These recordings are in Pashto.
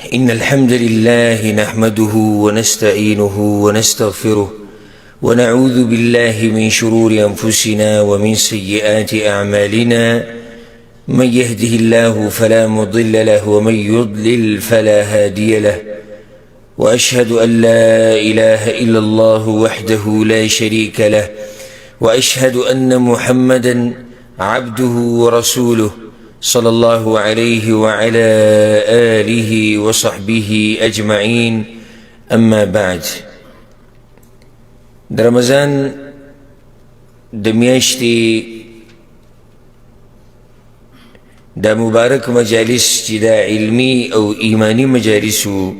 إن الحمد لله نحمده ونستعينه ونستغفره ونعوذ بالله من شرور أنفسنا ومن سيئات أعمالنا من يهده الله فلا مضل له ومن يضلل فلا هادي له وأشهد أن لا إله إلا الله وحده لا شريك له وأشهد أن محمدا عبده ورسوله صلى الله عليه وعلى آله وصحبه أجمعين أما بعد در رمضان د میاشتې دا مبارک مجالس چې دا علمی او ایمانی مجالسو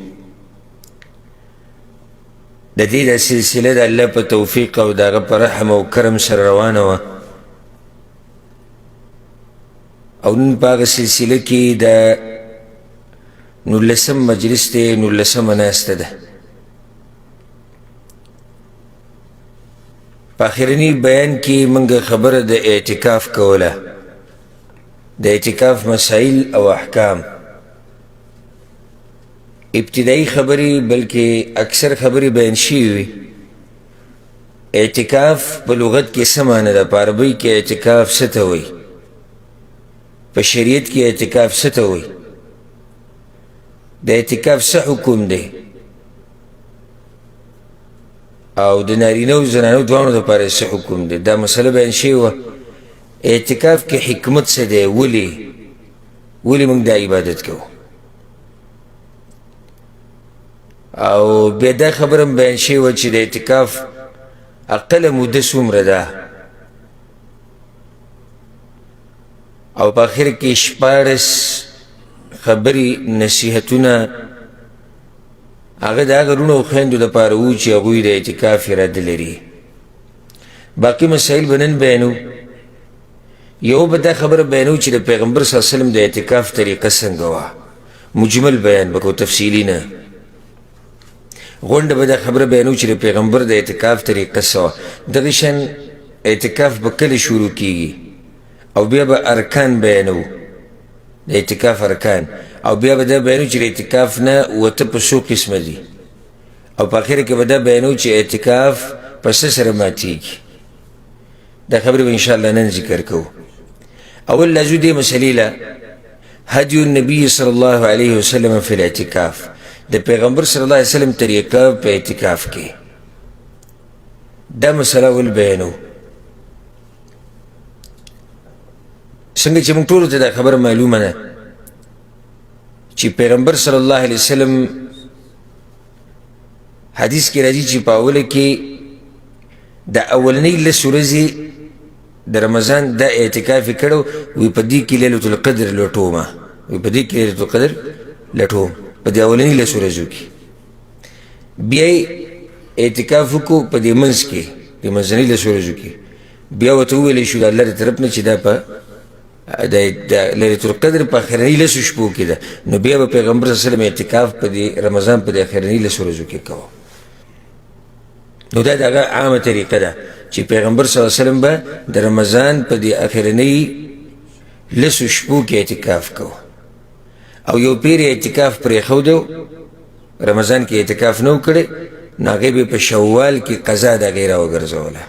د دې دا سلسله د الله په توفیق او دغه په رحم او کرم سره روانه وه او نن په هغه سلسله کې د 19 مجلس دی 19 ناسته ده په اخرني بیان کې موږ خبره د اعتکاف کوله د اعتکاف مسائل او احکام ابتدائی خبری بلکې اکثر خبری بیان شوی وي اعتکاف په لغت کې څه معنی ده په عربی کې اعتکاف څه ته وایي په شریعت کې اعتکاف څه ته وایي د اعتکاف څه حکم دی او د نارینه او زنانو دواړو دپاره څه حکم دی دا مسله بیان شوې وه اعتکاف کې حکمت څه دی ولې موږ دا عبادت کوو او بیا دا خبره هم بیان شوې وه چې د اعتکاف اقله موده څومره ده او په آخر کې 14 خبرې نصیحتونه هغه د هغه وروڼو او خویندو دپاره وو چې هغوی د اعتکاف اراده لري باقي مسایل به نن بیانو یو به دا خبره بیانو چې د پیغمبر صلی الله علیه وسلم د اعتکاف طریقه څنګه وه مجمل بیان به کوو تفصیلي نه غونډه به دا خبره بیانو چې د پیغمبر د اعتکاف طریقه څه وه دغه شان اعتکاف به کله شروع کیږي او بیا به ارکان بیانو د اعتکاف ارکان او بیا به دا بیانو چې د اعتکاف نه وته په څو قسمه دي او په اخر کې به دا بیانو چې اعتکاف په څه سره ماتیږي دا خبرې به انشاءالله نن ذکر کوو اول لازو دې مسلې له هدي النبي صلی الله علیه وسلم فی الاعتکاف د پیغمبر صلی الله علیه وسلم طریقه په اعتکاف کې دا مسله ول بیانو څنګه چې موږ ټولو ته دا خبره معلومه ده چې پیغمبر صلی الله علیه وسلم حدیث کې راځي چې په اوله کې د اولنۍ لس ورځې د رمضان دا اعتکاف یې کړی وي په دې کې لیلة القدر لټومه وي په دې کې لیلة القدر لټوم په دې اولنۍ لس ورځو کې بیا یې اعتکاف وکړو په دې منځ کې د منځنۍ لس ورځو کې بیا ورته وویلی شو د الله د طرف نه چې دا په د لیلة القدر په اخرنۍ لسو شپو کې ده نو بیا به پیغمبر صلی الله علیه وسلم اعتکاف په دې رمضان په دې اخرنۍ لسو ورځو کې کوه نو دا د هغه عامه طریقه ده چې پیغمبر صلی الله علیه وسلم به د رمضان په دې اخرنۍ لسو شپو کې اعتکاف کوه او یو پیر اعتکاف پرېښودو رمضان کې اعتکاف نه و کړی نو هغې به په شوال کې قضا د هغې راوګرځوله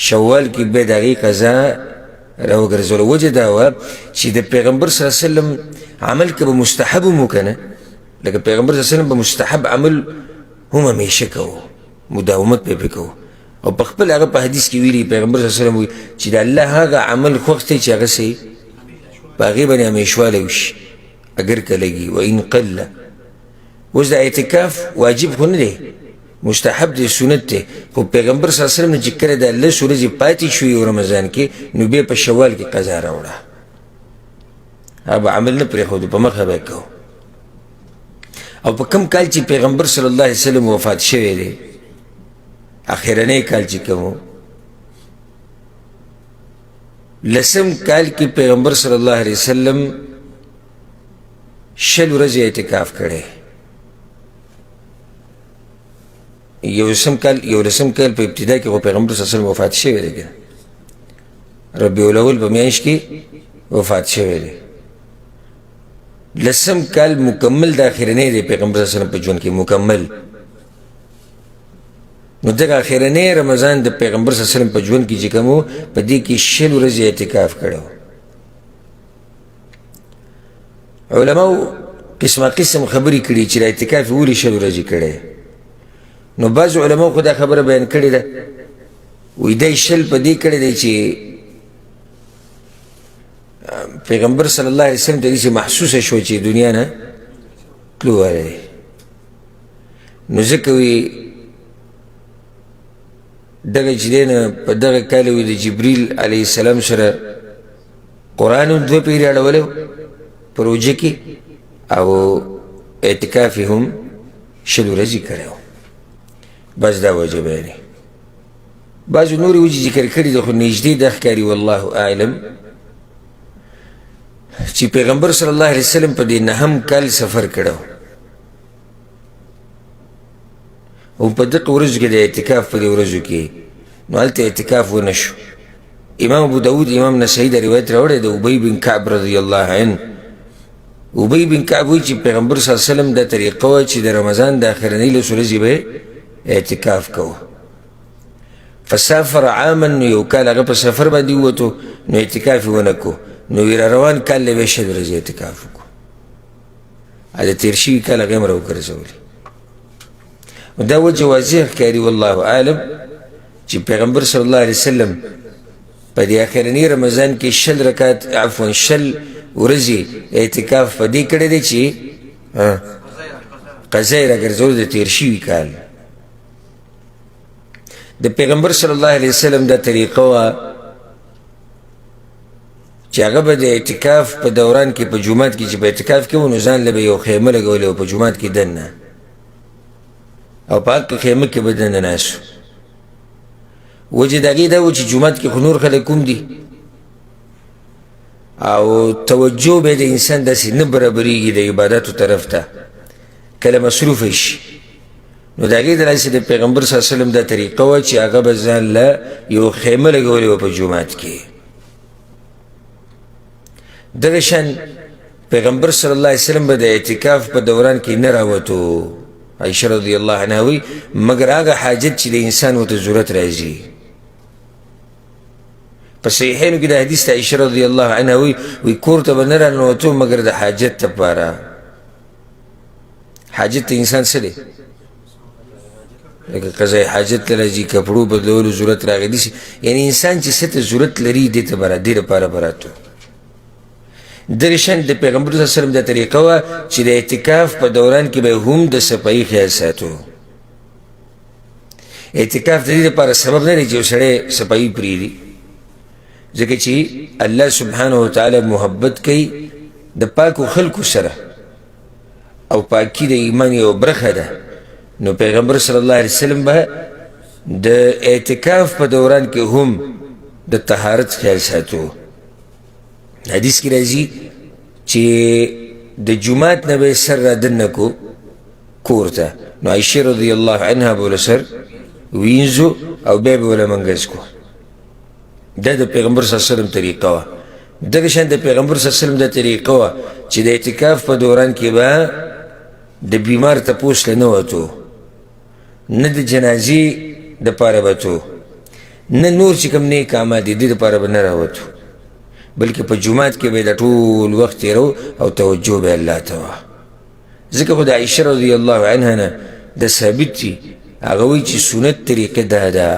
شوال کې به د هغې قضا راوګرځوله وجه دا وه چې د پیغمبر صلی الله علیه وسلم عمل که به مستحب هم وکنه لکه پیغمبر صلی الله علیه وسلم به مستحب عمل هم همیشه کوو مداومت به پرې کوو او په خپل هغه په حدیث کې ویلي پیغمبر صلی الله علیه وسلم وایي چې د الله هغه عمل خوښ دی چې هغه سي په هغې باندې همیشوالی وشي اگر که لګي و ان قله اوس د اعتکاف واجب خو نه دی مستحب دی سنت دی خو پیغمبر صلی الله علیه وسلم نه چې کله د لس ورځې پاتې شوي رمضان کې نو بیا په شوال کې قضا راوړه هغه به عمل نه پرېښودو په مخه به یې کوو او په کم کال چې پیغمبر صلی الله علیه وسلم وفات شوی دی اخرنی کال چې کوم لسم کال کې پیغمبر صلی الله علیه وسلم 60 ورځې اعتکاف کړی یو لسم کال په ابتدا کې خو پیغمبر صلی الله علیه وسلم وفات شوی دی ربیع الاول په میاشت کې وفات شوی دی لسم کال مکمل د اخرنی دی پیغمبر صلی الله علیه وسلم په ژوند کې مکمل. نو دغه اخرنی رمضان د پیغمبر صلی الله علیه وسلم په ژوند کې چې کوم و په دې کې 60 ورځې اعتکاف کړی و. علماو قسمه قسم خبرې کړي چې د اعتکاف یې ولې 60 ورځې کړی. نو بعضو علماو خو دا خبره بیان کړې ده وایي دی 60 په دې کړی دی چې پیغمبر صلی الله علیه وسلم ته داسې محسوسه شوه چې دنیا نه تلو والی دی. نو ځکه وی دغه چې دی نه په دغه کال وی د جبریل علیه السلام سره قرآن هم 2 پیرې اړولی په روژه کې او اعتکاف یې هم 60 ورځې کړی و. بس دا وجه بیانې. بعضو نورې وجې ذکر کړي ده خو نږدې دا ښکاري والله اعلم چې پیغمبر صلی الله علیه وسلم په دې 9 کال سفر کړو او په دغه ورځو کې د اعتکاف په دې ورځو کې نو هلته اعتکاف ونه شو. امام ابو داود امام نسائی دا روایت راوړی د ابی بن کعب رضی الله عنه. ابی بن کعب وایي چې پیغمبر صلی الله علیه وسلم دا طریقه وه چې د رمضان د اخرنۍ 10 ورځې به اعتکاف کوه. فسافر عاما نو یو کال هغه په سفر باندې ووتو نو اعتکاف یې ونه کو. نو ویره روان کال له 60 ورځې اعتکاف وکړو. د تېر شوي کال هغه هم راوګرځولي. دا وجه واضح ښکاري والله اعلم چې پیغمبر صلی الله علیه وسلم په دې اخرني رمضان کې 60 رکعت عفوا 60 ورځې اعتکاف په دې کړی دی چې قضا یې راګرځول د تېر شوي کال. د پیغمبر صلی الله علیه وسلم دا طریقه وه چې هغه به د اعتکاف په دوران کې په جومات کې چې په اعتکاف کې و نو ځان له به یو خیمه لګولې و په جومات کې دننه او په هغه خیمه کې به دننه ناست و. وجه د هغې دا و چې جومات کې خو نور خلک کوم دي او توجه به د انسان داسې نه برابرېږي د عباداتو طرف ته کله مصروفه شي. نو د هغې د لاسې د پیغمبر صلی الله علیه وسلم دا طریقه وه چې هغه به ځان له یو خیمه لګولې وه په جومات کې. دغه شان پیغمبر صلی الله علیه وسلم به د اعتکاف په دوران کې نه راوتو. عایشه رضی الله عنها وایي مګر هغه حاجت چې د انسان ورته ضرورت راځي. په صحیحینو کې د حدیث د عایشه رضی الله عنها وایي کور ته به نه راننوتو مګر د حاجت لپاره. حاجت د انسان څه دی؟ لکه قضای حاجت له راځي کپړو بدلولو ضرورت راغلی داسې یعنې انسان چې څه ته ضرورت لري دې ته به دې لپاره به راتلو. دغه شان د پیغمبر صلی الله علیه وسلم دا طریقه وه چې د اعتکاف په دوران کې به هم د صفایي خیال ساتو. اعتکاف د دې لپاره سبب نه دی چې یو سړی صفایي پرېږدي ځکه چې الله سبحانه وتعالی محبت کوي د پاکو خلکو سره او پاکي د ایمان یو برخه ده. نو پیغمبر صلی الله علیه وسلم به د اعتکاف په دوران کې هم د طهارت خیال ساتو. حدیث کې راځي چې د جومات نه به سر را دننه کو کور ته. نو عایشه رضی الله عنها به له سر وینځو او بیا به وله منګز کو. دا د پیغمبر صلی الله علیه وسلم طریقه وه. دغه شان د پیغمبر صلی الله علیه وسلم دا طریقه وه چې د اعتکاف په دوران کې به د بیمار تپوس له نه وتو، نه د جنازې دپاره به تو، نه نور چې کوم نیک اعمال دي دې دپاره به نه راوتو، بلکې په جومات کې به د ټول وخت تېرو او توجه به الله ته وه. ځکه خو د عایشه رضی الله عنها نه د ثابت دي هغه وایي چې سنت طریقه دا ده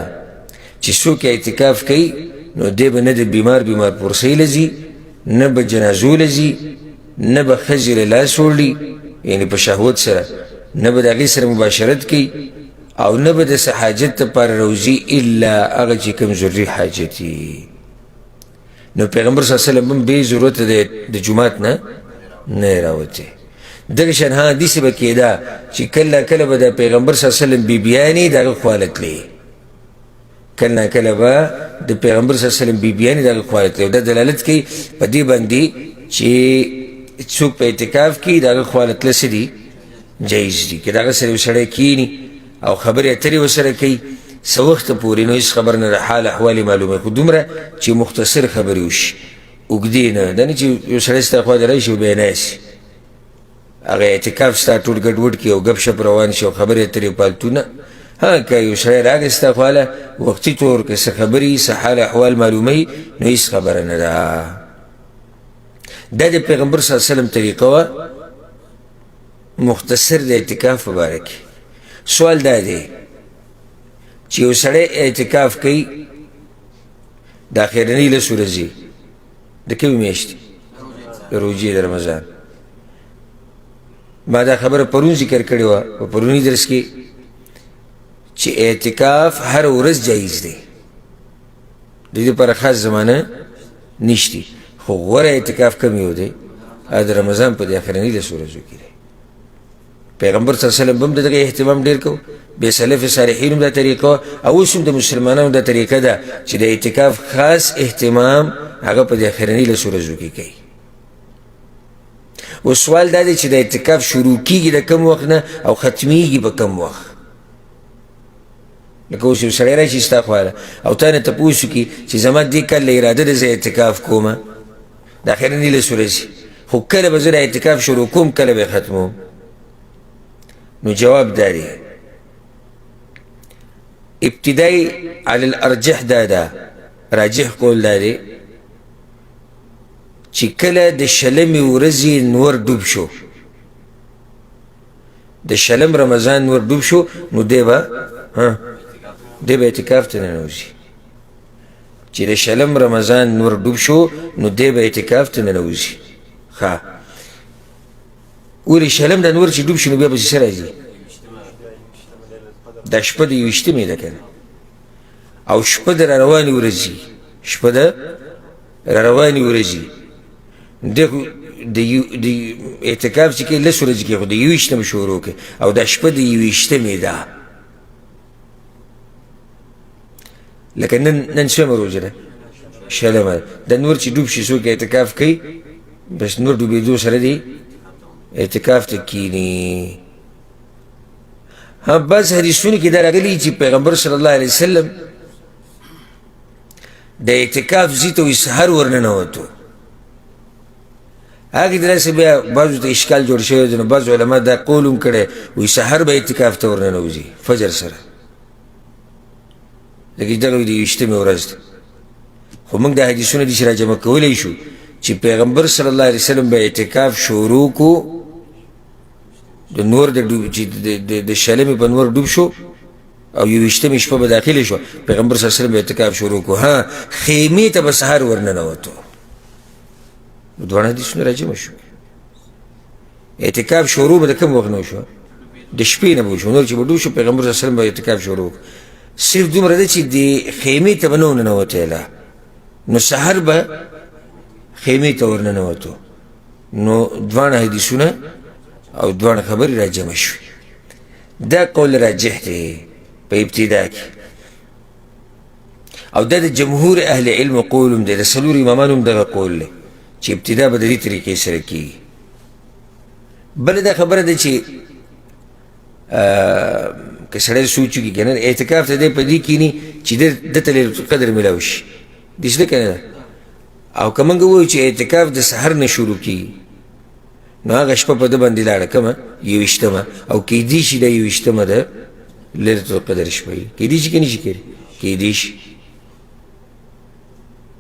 چې څوک اعتکاف کوي نو دی به نه د بیمار پرسۍ له ځي، نه به جنازو له ځي، نه به ښځې له لاس وړي یعنې په شهوت سره، نه به د هغې سره مباشرت کوي او نه به د څه حاجت دپاره راوځي الا هغه چې کوم ضروري حاجت وي. نو پیغمبر صلی الله علیه وسلم هم بې ضرورته د جومات نه نه راوتې. دغه شان ها داسې به کېده چې کله کله به د پیغمبر صلی الله علیه وسلم بیبیانې د هغه خوا له تلې، کله کله به د پیغمبر صلی الله علیه وسلم بیبیانې د هغه خوا له تلې. دا دلالت کوي په دې باندې چې څوک په اعتکاف کې د هغه خوا له تله څه دي جایز دي. که د هغه سره یو سړی کښېني او خبرې اترې ورسره کوي څه وخته پورې نو هېڅ خبر نه د حال احوال یې معلوموي، خو دومره چې مختصر خبرې وشي اوږدې نه، دا نه چې یو سړی ستا خوا ته راشي او بیا یې ناست هغه اعتکاف ستا ټول ګډوډ کړي او ګپ شپ روان شي او خبرې اترې پالتو نه. ها که یو سړی راغی ستا خواله وختي طور که څه خبرې څه حال احوال معلوموي نو هېڅ خبره نه ده. دا د پیغمبر صلی الله علیه وسلم طریقه وه مختصر د اعتکاف په باره کې. سوال دا دی چې یو سړی اعتکاف کوي د اخرنۍ لسو ورځې د کومې میاشتې د روژې د رمضان. ما دا خبره پرون ذکر کړې وه په پروني درس کې چې اعتکاف هر ورځ جایز دی، د دې لپاره خاص زمانه نشتی، خو غوره اعتکاف کم یو دی د رمضان په دې اخرنۍ لسو ورځو کې دی. پیغمبر صلی الله علیه وسلم هم د دغه اهتمام ډېر کو، بیا سلف صالحین هم دا طریقه او اوس هم د مسلمانانو دا طریقه ده چې د اعتکاف خاص اهتمام هغه په دې اخرنۍ لسو ورځو کې کوي. اوس سوال دا دی چې د اعتکاف شروع کېږي د کم وخت نه او ختمیږي په کم وخت. لکه اوس یو سړی راشي ستا خواله او تا نه تپوس وکړي چې زما دې کال له اراده ده زه اعتکاف کومه د اخرنۍ لسو ورځې، خو کله به زه د اعتکاف شروع کوم کله به ختموم. نو جواب دا دی ابتدائی علی الارجح دا دا راجح قول دا دی چې کله د شلمې ورځې نور ډوب شو، د شلم رمضان نور ډوب شو نو دی به اعتکاف ته ننوځي. چې د شلم رمضان نور ډوب شو نو دی به اعتکاف ته ننوځي. ښه ولې شلم د نور چې ډوب شي نو بیا به څه راځي؟ دا شپه د یویشتمې ده که نه، او شپه د راروانې ورځې، شپه د راروانې ورځې د اعتکاف چې کوي لس ورځې کوي خو د یویشتم شروع کوي او دا شپه د یویشتمې ده. لکه نن څومره روژه ده؟ شلمه ده. د نور چې ډوب شي څوک اعتکاف کوي بس نور ډوبېدو سره دی اعتکاف ته کینی. ها بعض حدیثونو کې دا راغلي چې پیغمبر صلی الله علیه وسلم د اعتکاف ځای ته وایي سحر ورننوتو. هغې داسې بیا بعضو ته اشکال جوړ شوی دی نو بعض علما دا قول هم کړی وایي سحر به اعتکاف ته ورننوځي فجر سره، لکه دغه د یویشتمې ورځ ده. خو موږ دا حدیثونه دي چې راجمع کولی شو چې پیغمبر صلی الله علیه وسلم به اعتکاف شروع کو د نور د شلمې په نور ډوب شو او یویشتمې شپه به داخلې شو پیغمبر صلی الله علیه وسلم به اعتکاف شروع کو. ها خیمې ته به سحر ورننوتو. دواړه حدیثونه راجمع شو. اعتکاف شروع به د کوم وخت نه وشو؟ د شپې نه به وشو. نور چې به ډوب شو پیغمبر صلی الله علیه وسلم به اعتکاف شروع کو. صرف دومره ده چې د خیمې ته به نه ورننوتلی نو سحر به خیمې ته ورننوتو. نو دواړه حدیثونه او دواړه خبرې راجمع شوې. دا قول راجح دی په ابتدا کې او دا د جمهور اهل علم قول هم دی، د څلورو امامانو هم دغه قول دی چې ابتدا به د دې طریقې سره کېږي. بله دا خبره ده چې که سړی سوچ وکړي که نه اعتکاف ته دی په دې کښېني چې ده ته لیلة القدر میلاو شي داسې ده که نه ده. او که موږ ووایو چې اعتکاف د سحر نه شروع کېږي نو هغه شپه په ده باندې لاړه کومه یویشتمه او کیدی شي دا یویشتمه ده لیلة القدر شپه وي. کیدی شي که نشي کېدی؟ کیدی شي.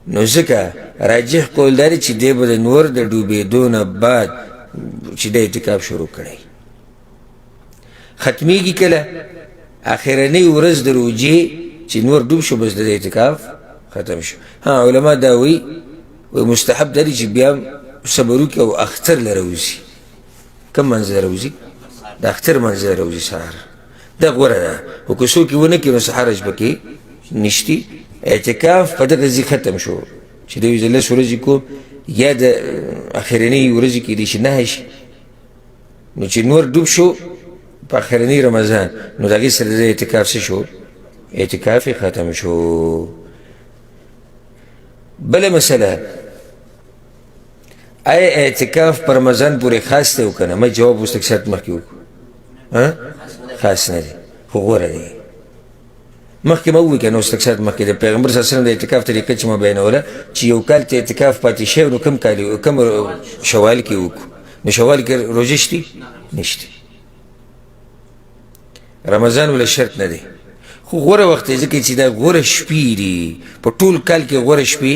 نو ځکه راجح قول دا دی چې دی به د نور د ډوبېدو نه بعد چې د اعتکاف شروع کړی ختمیږي کله؟ اخرنۍ ورځ د روژې چې نور ډوب شو بس د اعتکاف ختم شو. ها علما دا وایي مستحب دا دی چې بیا صبر وکړي او اختر له راوځي. کوم منځ له راوځي؟ د اختر منځ له راوځي سهار. دا غوره ده. خو که څوک یې ونه کړي نو څه حرج پکې نشتی. اعتکاف په دغه ځای ختم شو چې د یو ځل لس ورځې کوم یا د اخرنۍ ورځې کېدی شي نهه شي نو چې نور ډوب شو په اخرنۍ رمضان نو د هغې سره د اعتکاف څه شو؟ اعتکاف یې ختم شو. بله مسله آیا اعتکاف پر رمضان پورې خاص دی او که نه؟ ما جواب اوس لږ ساعت مخکې وکړو خاص نه دی خو غوره دی. مخکې ما ووایي که نه اوس لږ ساعت مخکې د پیغمبر صلی الله علیه وسلم د اعتکاف طریقه چې ما بیانوله چې یو کال ته اعتکاف پاتې شوی نو کوم کال کوم شوال کې وکړو نو شوال کې روژه شته نشته. رمضان ولا شرط نه دی، خو غوره وخت یې ځکه چې دا غوره شپې دي په ټول کال کې غوره شپې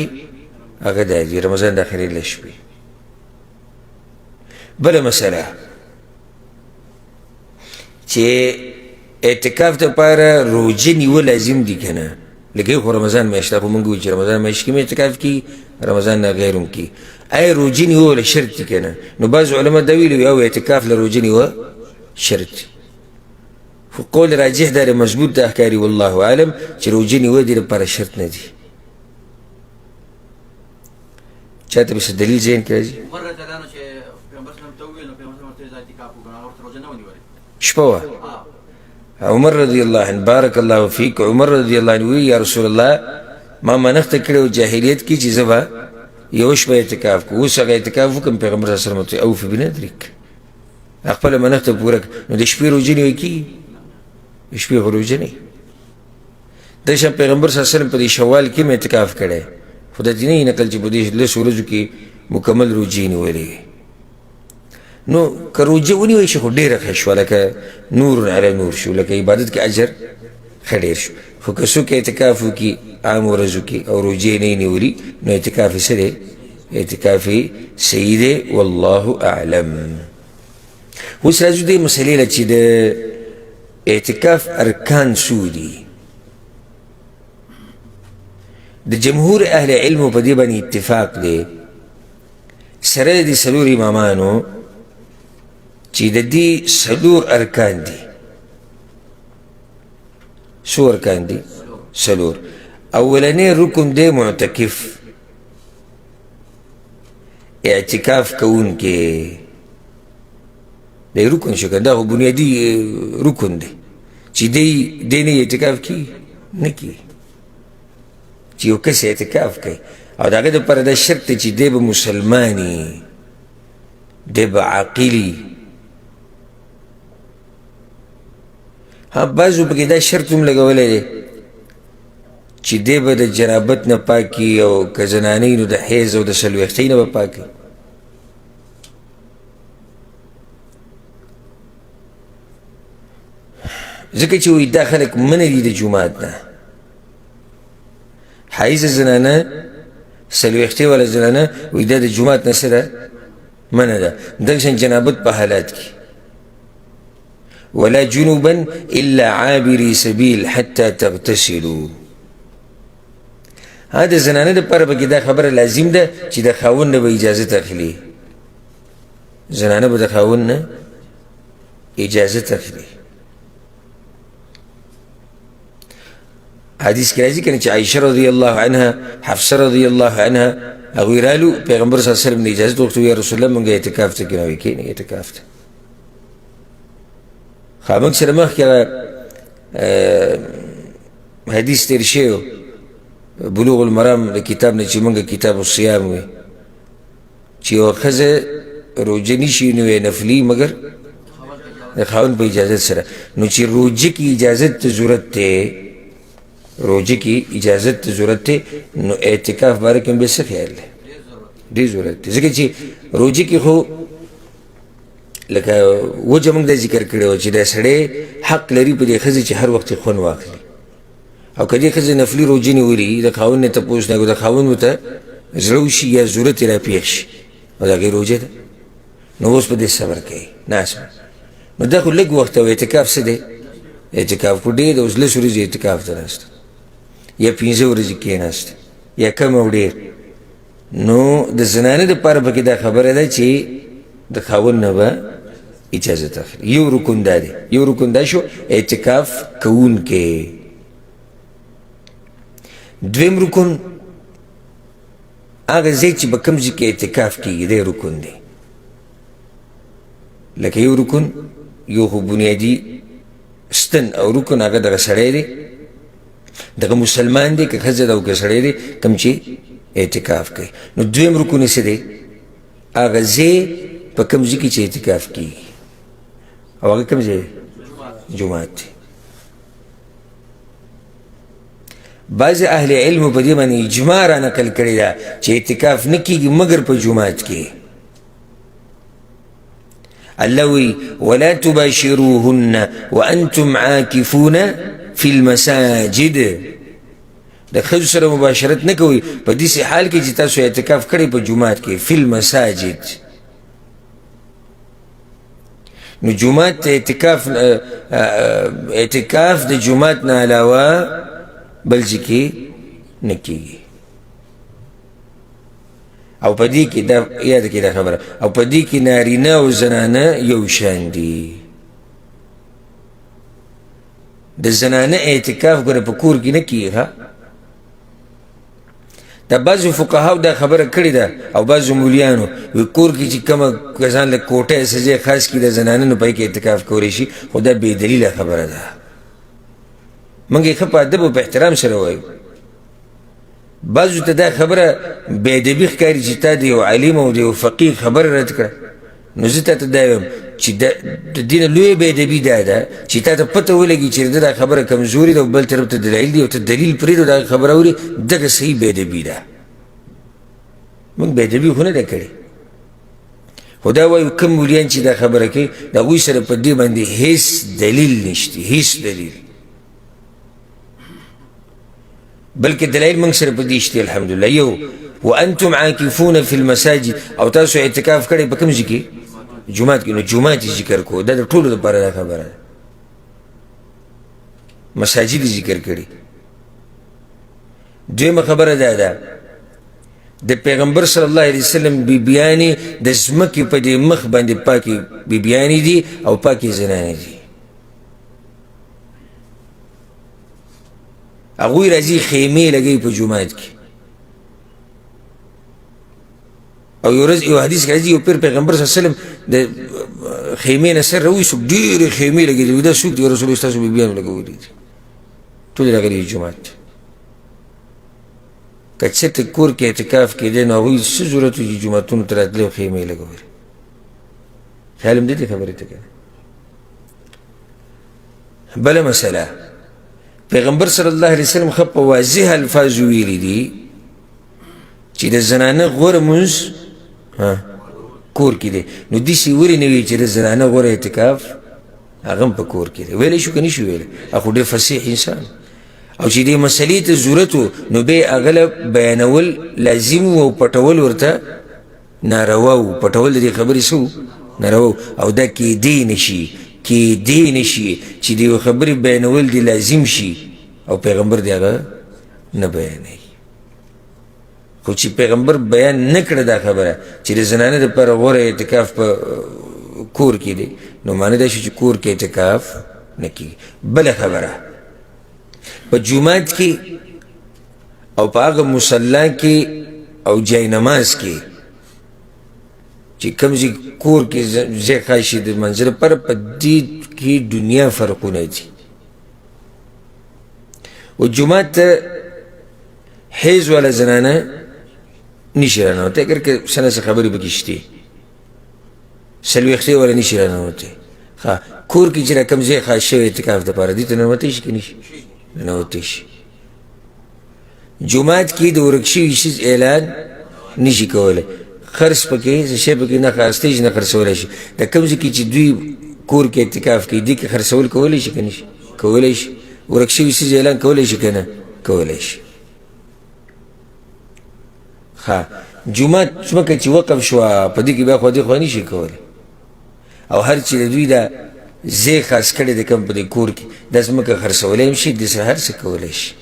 هغه دا دي رمضان د اخرې له شپې. بله مسله چې اعتکاف دپاره روژه نیول لازم دي که نه، لکه خو رمضان میاشت ده، خو موږ وایو چې رمضان میاشت کې مې اعتکاف کي، رمضان نه غیر هم کي. آیا روژه نیول شرط دي که نه؟ نو بعض علما دا ویلي او اعتکاف له روژه نیول شرط دي، خو قول راجح دا مضبوط ده ښکاري والله اعلم چې روژه نیول دې لپاره شرط نه دي. چاته به څه دلیل ذهن کې راځي؟ شپه وه عمر رضی الله عنه بارک الله فیک، عمر رضی الله عنه وی یا رسول الله ما منښته کړې و جاهلیت کې چې زه به یو شپه اعتکاف کوم، اوس هغه اعتکاف وکړم. پیغمبر صلی الله علیه وسلم اوفي بنذرک، خپله منښته پوره کړه. نو د شپې روژه نیول کېږي؟ د شپې خو روژه نه وي. د شان پیغمبر صلی الله علیه وسلم په دې شوال کې م اعتکاف کړی، خو د دې نه یې نقل چې په دې لسو ورځو کې مکمل روژې نیولې. نو که روژه ونیوی شي خو ډېره ښه شوه، لکه نور علی نور شو، لکه عبادت کې اجر ښه ډېر شو. خو که څوک اعتکاف وکړي عام ورځو کې او روژې نه یې نیولي نو اعتکاف یې څه دی؟ اعتکاف یې صحیح دی والله اعلم. اوس راځو دې مسلې له چې د اعتکاف ارکان څو دي. د جمهور اهل علمو په دې باندې اتفاق دی سره د څلور امامانو چې د دې څلور ارکان دي. څو ارکان دي؟ څلور. اولنی رکن دی معتکف، اعتکاف کوونکی دی رکن شو که دا خو بنیادي رکن دی چې دی نه اعتکاف کی نه کی، چې یو کس اعتکاف کوي او د هغه دپاره دا شرط دی چې دی به مسلماني، دی به عاقلي. بعضو پکې دا شرط هم لګولی دی چې دی به د جنابت نه پاکي او که زنانۍ نو د حیض او د څلوېښتۍ نه به پاکي. ځکه چې وایي دا خلک منع دي د جومات نه، حیض زنانه څلوېښتۍ والا زنانه وایي دا د جومات نه څه ده؟ منع ده. دغشان جنابت په حالات کې ولا جنوبا الا عابري سبيل حتى تغتسلوا. دا زنانه دپاره پکې دا خبره لازم ده چې د خاوند نه به اجازت اخلي، زنانه به د خاوند نه اجازت اخلي. حدیث کې راځي کنه چې عایشه رضی الله عنها، حفصه رضی الله عنها هغوی رالو پیغمبر صلی الله علیه وسلم نه اجازت وغوښته، یا رسول الله موږ اعتکاف ته کېنو. وایي کېنئ اعتکاف ته. موږ سره مخکې حدیث تېر شوی بلوغ المرام د کتاب نه چې موږ کتاب الصیام وی چې یوه ښځه روژه نیشي نو یې نفلي مګر د خاوند په اجازت سره. نو چې روژه کې اجازت ته ضرورت دی، روژه کې اجازت ته ضرورت دی، نو اعتکاف باره کې هم بیا څه خیال دی؟ ډېر ضرورت دی. ځکه چې روژه کې خو لکه وجه موږ دا ذکر کړی و چې دا سړی حق لري په دې ښځې چې هر وخت یې خوند واخلي، او که دې ښځې نفلي روژې نیولي د خاوند نه تپوس نه د خاوند ورته زړه وشي یا ضرورت یې راپېښ شي او د هغې روژه ده، نو اوس په دې صبر کوي ناست. نو دا خو لږ وخت او اعتکاف څه دی؟ اعتکاف خو ډېر د اوس لس ورځې اعتکاف ته ناست یا 15 ورځې کېناست یا کم او ډېر. نو د زنانه دپاره پکې دا خبره ده چې د خاوند نه به اجازت اخلي. یو رکن دا دی، یو رکن دا شو اعتکاف کوونکی. دویم رکن هغه ځای چې به کوم ځای کې اعتکاف کېږي دی رکن دی. لکه یو رکن یو خو بنیادي ستن او رکن هغه دغه سړی دی، دغه مسلمان دی که ښځه ده او که سړی دی کوم چې اعتکاف کوي. نو دویم رکن یې څه دی؟ هغه ځای په کوم ځای کې چې اعتکاف کېږي او هغه کوم ځای؟ جومات دی. بعض اهل علمو په دې باندې اجماع را نقل کړې ده چې اعتکاف نه کېږي مګر په جومات کې. الله وی ولا تباشروهن وانتم عاکفون فی المساجد د ښځو سره مباشرت نه کوئ په داسې حال کې چې تاسو اعتکاف کړی په جومات کې فی المساجد. نو جومات ته اعتکاف د جومات نه علاوه بل ځای کې نه کېږي. او په دې کې دا یاد کړئ دا خبره، او په دې کې نارینه او زنانه یو شان دي. د زنانه اعتکاف ګوره په کور کې نه کېږي. دا بعضو فقهاو دا خبره کړې ده او بعضو مولیانو وی کور کې چې کومه کسان له کوټه سجې خاص کړي د زنانه نو پای کې اعتکاف کولی شي، خو دا بې دلیله خبره ده. موږ یې ښه په ادب او په احترام سره وایو. بعضو ته دا خبره بې ادبي ښکاري چې تا د یو عالم او د یو فقیه خبره رد کړه. نو زه تا ته دا وایم چې د دې نه لویه بې ادبي دا ده چې تا ته پته ولګي چې د دا خبره کمزوري ده او بل طرف ته دلایل دي او ته دلیل پرېږدو دا خبره اورې، دغه صحیح بې ادبي ده. موږ بې ادبي خو نه ده کړې، خو دا وایو کوم مولیان چې دا خبره کوي د هغوی سره په دې باندې هېڅ دلیل نشته، هېڅ دلیل. بلکې دلایل موږ سره په دې شته الحمدلله. یو وانتم عاکفون فی المساجد، او تاسو اعتکاف کړی په کوم ځای کې؟ جومات کې. نو جومات یې ذکر کو، دا د ټولو لپاره دا خبره ده. مساجد یې ذکر کړي. دویمه خبره دا ده د پیغمبر صلی الله علیه وسلم بیبیانې د ځمکې په دې مخ باندې پاکې بیبیانې دي او پاکې زنانې دي. هغوی راځي خیمې لګوي په جومات کې. او یو ورځ یو حدیث کې راځي یو پیر پیغمبر صلی الله علیه وسلم د خیمې نه سر راویستو، ډېرې خیمې لګېدلې. دا څوک دي؟ رسول الله ستاسو بیبیانو لګولې دي، ټولې راغلي دي جومات ته. که چېرته کور کې اعتکاف کېدی نو هغوی څه ضرورت و چې جوماتونو ته راتللی او خیمې لګولې؟ خیال هم دې خبرې ته کوي. بله مسله، پیغمبر صلی الله علیه وسلم ښه په واضح الفاظو ویلي دي چې د زنانه غوره مونځ کور کې دی. نو داسې ولې نه وي چې د زنانه غوره اعتکاف هغه هم په کور کې دی؟ ویلی شو که نه شو ویلی؟ خو ډېر فصیح انسان او چې دې مسلې ته ضرورت و نو بیا هغه له بیانول لازم و او پټول ورته ناروا و. پټول د دې خبرې څه ناروا و او دا کېدی نشي چې د یو خبرې بیانول دې لازم شي او پیغمبر دې هغه نه بیانوي. خو چې پیغمبر بیان نه کړه دا خبره چې د زنانه دپاره غوره اعتکاف په کور کې دی، نو معنی دا شو چې کور کې اعتکاف نه کېږي. بله خبره، په جومات کې او په هغه مصلا کې او جای نماز کې چې کوم ځای کور کې ځای خاص شي د منځ لپاره، په دې کې دنیا فرقونه دي. و جومات ته حیض والا زنانه نشي رانوتی، اگر که سنه څه خبرې پکې شتې، څلوېښتې والا نشي رانوتی. کور کې چې را کوم ځای خاص شوی اعتکاف دپاره دې ته ننوتی شي که نشي؟ ننوتی شي. جومات کې د ورک شوي شي اعلان نشي کولی، خرڅ پکې څه شی پکې نه خرڅتی شي نه خرڅولی شي. د کوم ځای کې چې دوی کور کې اعتکاف کوي دې کې خرڅول کولی شي که نشي؟ کولی شي. ورک شوي څیز اعلان کولی شي که نه؟ کولی شي. جومات ځمکه چې وقف شوه په دې کې بیا خوا دې خوا نشي کولی، او هر چې د دوی دا ځای خاص کړی دی کوم په دې کور کې دا ځمکه خرڅولی هم شي، داسې هر څه کولی شي.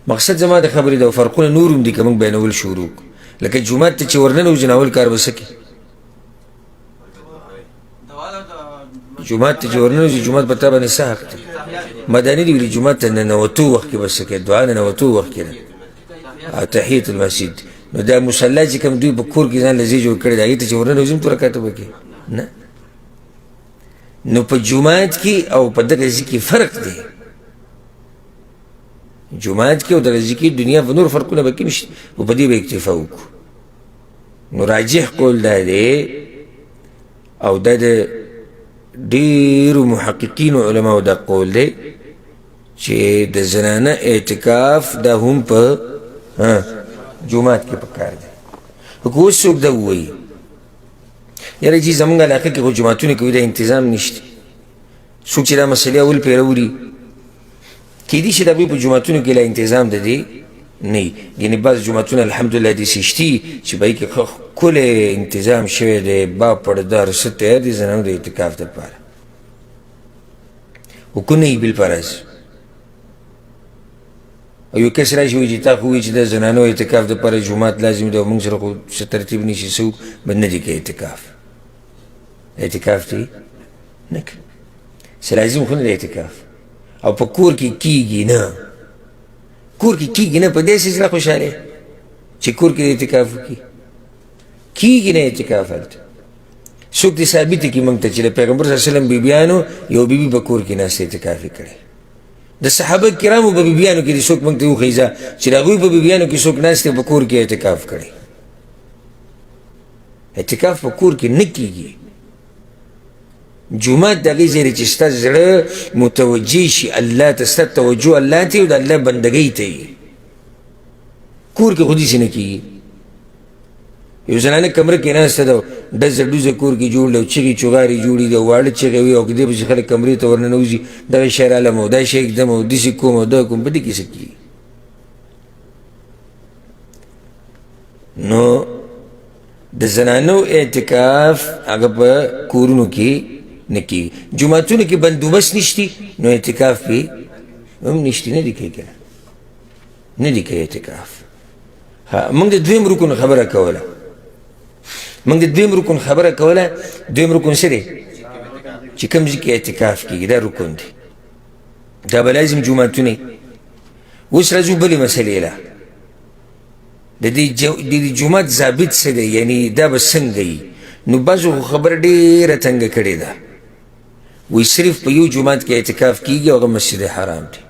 مقصد زما د خبرې د فرقونه نور هم دي که موږ بیانول شروع کړو. لکه جومات ته چې ورننوځي نو اول کار به څه کوي؟ جومات ته چې ورننوځي جومات په تا باندې څه حق دی؟ مداني دي ویلي جومات ته ننوتو وخت کې به څه کوي؟ دعا ننوتو وخت کې ده او تحیت المسجد. نو دا مصلا چې کوم دوی په کور کې ځان له ځای جوړ کړی دی هغې ته چې ورننوځي هم 2 رکعته به کوي؟ نه. نو په جومات کې او په دغه ځای کې فرق دی. جومات کې او دغه ځای کې دنیا په نور فرقونه به کې نشته، او په دې به اکتفا وکړو. نو راجح قول دا دی او دا د ډېرو محققینو علماو دا قول دی چې د زنانه اعتکاف دا هم په جومات کې پکار دی. خو اوس څوک دا ووایي یاره جی زمونږ علاقه کې خو جوماتونه کې دا انتظام نشته څوک چې دا مسلې اول پیرولي کیدای شي د هغوی په جوماتونو کې لا انتظام د دې نه وي یعنې بعض جوماتونه الحمدلله داسې شتي چې په هغې کې ښکلی انتظام شوی دی با پړده هر څه تیار دي زنانو د اعتکاف دپاره خو که نه وي بالفرض او یو کس راشي وایي چې تا خو وایي چې د زنانو اعتکاف دپاره جومات لازم دی او موږ سره خو څه ترتیب نشي څه به نه دي که اعتکاف دی نه که څه لازم خو نه دی اعتکاف او په کور کې کیږي نه کور کې کیږي نه په داسې زړه خوشحاله چې کور کې اعتکاف وکړي کیږي نه اعتکاف هلته څوک دې ثابته کړي موږ ته چې د پیغمبر صلی الله علیه وسلم بیبیانو یو بیبي په کور کې ناسته اعتکاف یې کړی د صحابه کرامو په بیبیانو کې دې څوک موږ ته وښیي چې د هغوی په بیبیانو کې څوک ناست په کور کې اعتکاف کړی اعتکاف په کور کې نه کیږي جومات د هغې ځای دی چې ستا زړه متوجه شي الله ته ستا توجه الله ته او د الله بندګۍ ته وي کور کې خو داسې نه کېږي یو زنانه کمره کې ناسته ده ډزه ډوزه کور کې جوړ دی او چغې چغارې جوړې دي او واړه چغې وي او که دې پسې خلک کمرې ته ورننوځي دغه شی رالم او دا شی ږدم او داسې کوم او دغه کوم په دې کې څه کېږي نو د زنانو اعتکاف هغه په کورونو کې نه کېږي جوماتونو کې بندوبست نشتی نو اعتکاف پې هم نشتی نه دی کوي که نه دی کوي اعتکاف موږ د دویم رکن خبره کوله دویم رکن څه دی چې کوم ځای کې اعتکاف کېږي دا رکن دی دا به لازم جوماتونه اوس راځو بلې مسلې له د دې جومات ضابط څه دی یعنی دا به څنګه وي نو بعضو خو خبره ډېره تنګه کړې ده وایي صرف په یو جومات کې اعتکاف کېږي او هغه مسجد حرام دی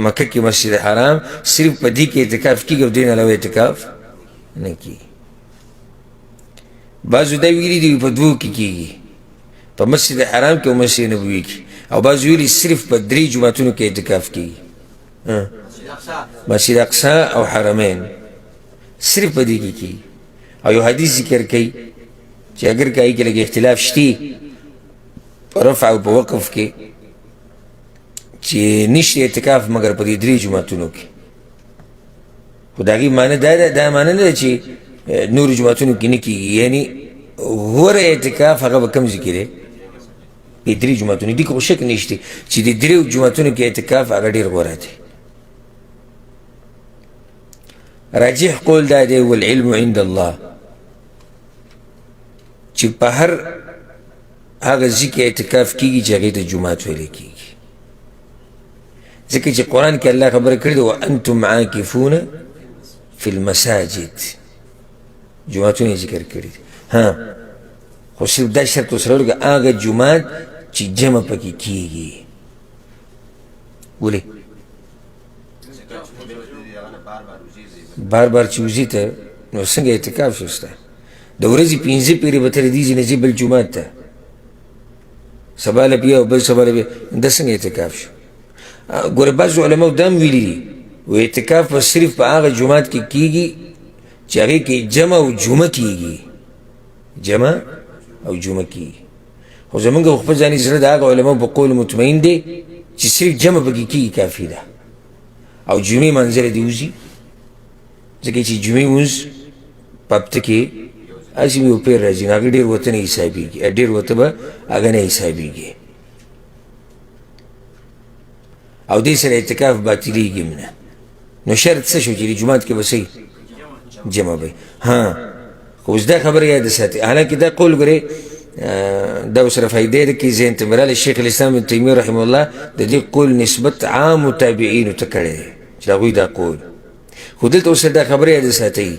مکه کې مسجد حرام صرف په دې کې اعتکاف کېږي او دې نه علاوه اعتکاف نه کېږي بعضو دا ویلي دي په دوو کې کېږي په مسجد حرام کې او مسجد نبوي کې او بعضو ویلي صرف په 3 جوماتونو کې اعتکاف کېږي مسجد اقصا او حرمین صرف په دې کې کېږي او یو حدیث ذکر کوي چې اگر که هغې کې لږ اختلاف شتي په رفع او په وقف کې چې نشته اعتکاف مګر په دې 3 جوماتونو کې خو د هغې معنی دا معنی نه ده چې نورو جوماتونو کې نه کېږي یعنې غوره اعتکاف هغه به کوم ځای کې دی په 3 جوماتونو دې کې خو شک نشته چې د 3 جوماتونو کې اعتکاف هغه ډېر غوره دی راجح قول دا دی والعلم عند الله چې په هر هغه ځای کې اعتکاف کېږي چې هغې ته جومات ویلی کېږي ځکه چې قرآن کې الله خبره کړې ده وانتم عاکفون فی المساجد جوماتونه یې ذکر کړي دي خو صرف دا شرط ورسره ولګه هغه جومات چې جمع پکې کېږي ولې بار چې وځي ته نو څنګه اعتکاف شو ستا د ورځې 5 پیرې به ترې دیځي نه ځي بل جومات ته سبا له بیا او بل سبا له بیا دا څنګه اعتکاف شو ګوره بعضو علماو دا هم ویلي دي و اعتکاف به صرف په هغه جومات کې کېږي چې هغې کې جمع او جمعه کېږي خو زمونږ خپل ځاني زړه د هغه علماو په قول مطمئن دی چې صرف جمع پکې کېږي کافي ده او جمعې منظره دې وځي ځکه چې جمعې لمونځ په هفته کې هسې یو پیر راځي نو هغه ډېر ورته نه حسابېږي ډېر ورته به هغه نه حسابېږي او دې سره اعتکاف باطلېږي هم نه نو شرط څه شو چې د جومات کې به څه جمع به خو اوس دا خبره یاده ساتي حالانکې دا قول ګورې دا ورسره فایدې ده کې ذهن ته مې راغلی شیخ الاسلام ابن تیمیه رحمه الله د دې قول نسبت عامو تابعینو ته کړی دی چې د هغوی دا قول خو دلته ورسره دا خبره یاده ساتئ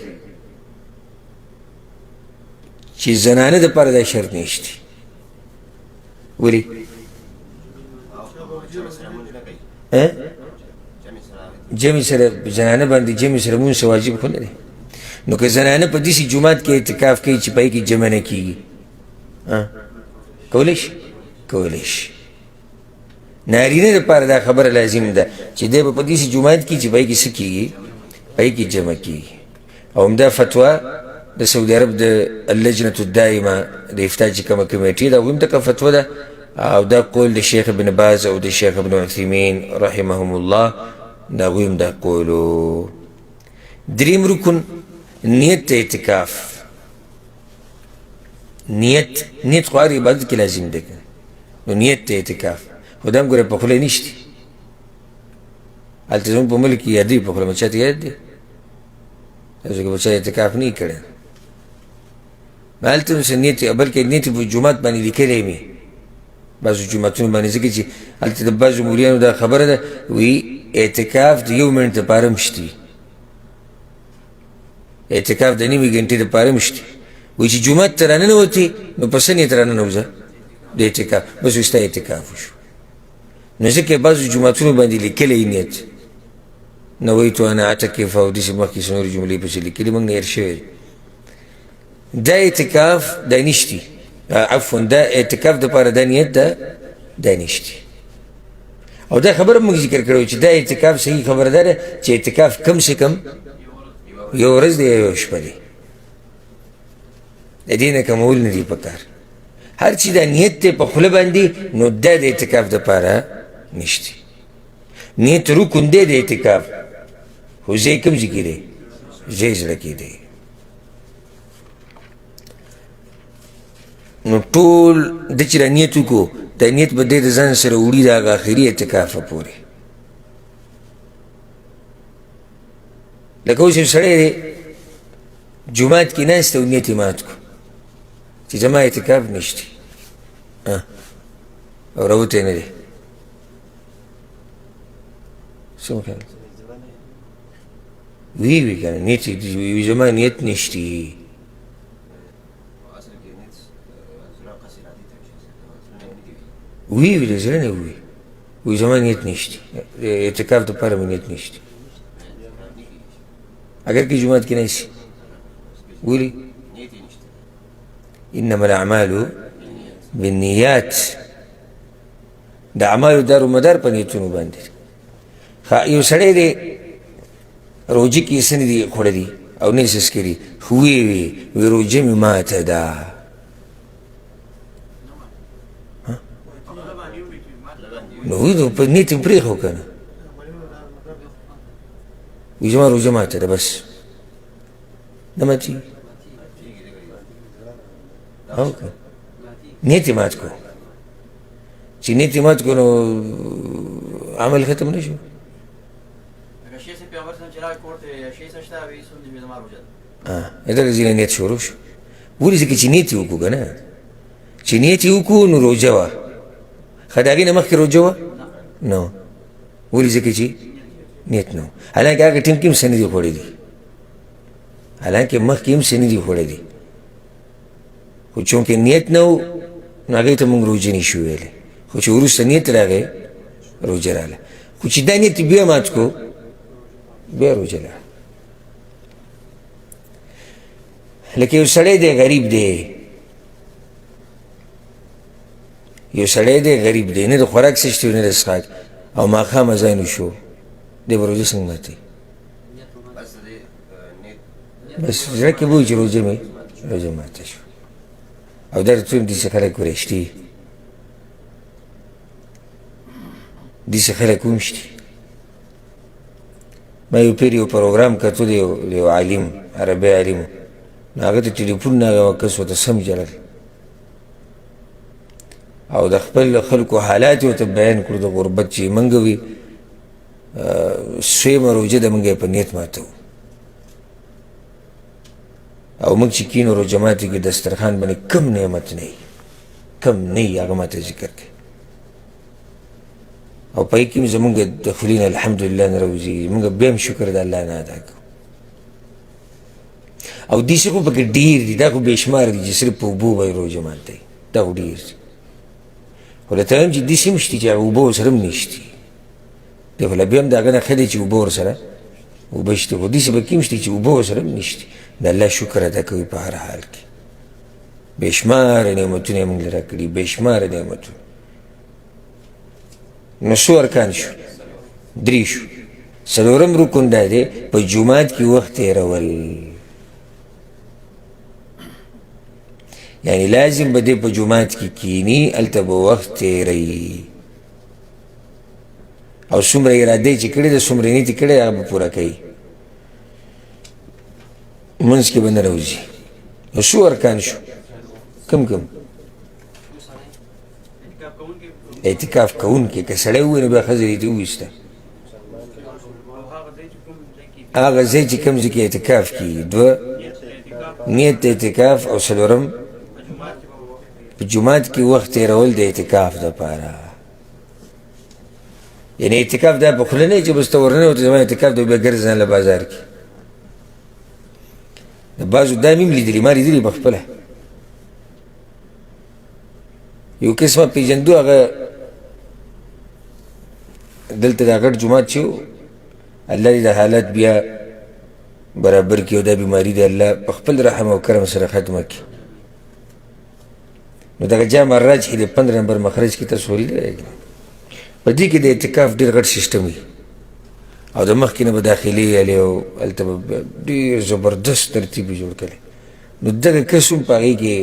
چې زنانه دپاره دا شرط نشته ولې جمع سره زنانه باندې جمع سره مونځ واجب خو نه دی نو که زنانه په داسې جومات کې اعتکاف کوي چې په هغې کې جمع نه کېږي کولی شي نارینه دپاره دا خبره لازم ده چې دی به په داسې جومات کې چې په هغې کې څه کېږي په هغې کې جمع کېږي او همدا فتوا د سعودي عرب د اللجنة الدائمه د افتاء چې کومه کمیټې ده هغوی هم دغه فتوه ده او دا قول د شیخ ابن باز او د شیخ ابن عثیمین رحمهم الله د هغوی هم دا قولو. دریم رکن نیت د اعتکاف. نیت خو هر عبادت کې لازم دی نو نیت د اعتکاف خو دا هم ګوره په خوله نشته. هلته زموږ په ملک کې یادوي په خوله ما چاته یاد دی داسې که به چا اعتکاف نه یې کړی هلته هم څه نیت بلکې نیت په جومات باندې لیکلی مې بعضو جوماتونو باندې ځکه چې هلته د بعضو مولیانو دا خبره ده وی اعتکاف د 1 منټ دپاره هم شته اعتکاف د نیمې ګنټې دپاره هم شته وایي چې جومات ته راننوتې نو په څه نیت راننوځه د اعتکاف بس وایي ستا اعتکاف وشو نو ځکه بعضو جوماتونو باندې لیکلی نیت نویتو انا اعتکف او داسې مخکې څه نورې جملې پسې لیکلي موږ نه هېر شوی دا اعتکاف دا نشتي عفوا دا اعتکاف دپاره دا نیت دا نشتي او دا خبره موږ ذکر کړی چې دا اعتکاف صحیح خبره دا ده چې اعتکاف کم سے کم یو ورځ دی یو شپه دی د دې نه کمول نه دي پکار هر چې دا نیت دی په خوله باندې نو دا د اعتکاف دپاره نشتي نیت رکن دی د اعتکاف خو ځای کوم ځای کې دی ځای زړه کې دی نو ټول د چې را نیت وکړو دا نیت به دی د ځان سره وړي د هغه آخري اعتکافه پورې لکه اوس یو سړی دی جومات کې ناست او نیت یې مات کړو چې زما اعتکاف نشته او راوتی نه دی څه مو خیال وی که نه نیت وی زما نیت نشته وی د زړه نه وی زما نیت نشته اعتکاف دپاره مې نیت نشته اگر که جومات کې نه شي ولې انما الاعمال بالنیات د اعمالو دار و مدار په نیتونو باندې یو سړی دی روجې کې څه نه دي خوړلي او نه یې څه څکلي خو وی روجه مې ماته ده نو وی په نیت یې پرېښو که نه وی زما روجه ماته ده بس نه ماتېږي او که نیت یې مات کړو چې نیت یې مات کړو نو عمل ختم نه شو دغه ځینې نیت شروع شو ولې ځکه چې نیت یې وکړو که نه چې نیت یې وکړو نو روژه وه ښه د هغې نه مخکې روژه وه نو ولې ځکه چې نیت نه و حالانکې هغه ټیم کې هم څه نه دي خوړلي حالانکې مخکې هم څه نه دي خوړلي خو چونکې نیت نه و نو هغې ته موږ روژه نه شو ویلی خو چې وروسته نیت راغی روژه راغله خو چې دا نیت بیا مات کړو بیا روژه لاړه لکه یو سړی دی غریب دی یو سړی دی غریب دی نه د خوراک څه شته نه د څښاک او ماښام اذان وشو دی به روژه څنګه ماتوي بس زړه کې به وي چې روژه ماته شو او دا ټول داسې خلک ورشتي داسې خلک هم شتي ما یو پیر یو پروګرام کتو د یو عالم عربي عالم نو هغه ته ټلیفون نه هغه کس ورته سم جړل او د خپل خلکو حالات یې ورته بیان کړو د غربت چې موږ وي سویمه روژه د موږ یې په نیت ماتو او موږ چې کینو روژه ماتي کې دسترخوان باندې کم نعمت نه وي کم نه وي هغه ماته ذکر کوي او پای کې هم زمونږ د خولي نه الحمدلله نه راوځي موږ بیا هم شکر د الله نه ادا کوو او داسې خو پکې ډېر دي دا خو بې شمار دي چې صرف په اوبو به یې روژه ماتوي دا خو ډېر دي خو راته وایم چې داسې هم شته چې هغه اوبه ورسره هم نشتي دی خو لا بیا هم د هغه نه ښه دی چې اوبه ورسره اوبه شته خو داسې پکې هم شته چې اوبه ورسره هم نشتي د الله شکر ادا کوي په هر حال کې بې شماره نعمتونه یې موږ له راکړي بې شماره نعمتونه نو څو ارکان شو 3 شو څلورم رکن دا دی په جومات کې وخت تېرول یعنی لازم به دې په جومات کې کینی هلته به وخت تیروي او څومره اراده یې چې کړې ده څومره نیت یې کړی هغه به پوره کوي منځ کې به نه راوځي نو څو ارکان شو کم کم اعتکاف کوونکی که سړی ووایي نو بیا ښځه دې وویسته هغه ځای چې کوم ځای کې اعتکاف کیږي دوه نیت د اعتکاف او څلورم په جومات کې وخت تېرول د اعتکاف دپاره یعنی اعتکاف دا په خوله نه چې بس ته ورننوتې زما اعتکاف دی بیا ګرځه ځان له بازار کې د بعضو دا مې هم لیدلي ما لیدلي په خپله یو قسمه پېژندو هغه دلته دا غټ جومات چې و الله دې د حالت بیا برابر کړي او دا بیماري د الله په خپل رحم او کرم سره ختمه کړي نو دغه جامع الراجح د 15 نمبر مخرج کې تاسو ولیدلی په دې کې د اعتکاف ډېر غټ سیسټم وي او د مخکې نه به داخلي یالې او هلته به ډېر زبردست ترتیب یې جوړ کړی نو دغه کس هم په هغې کې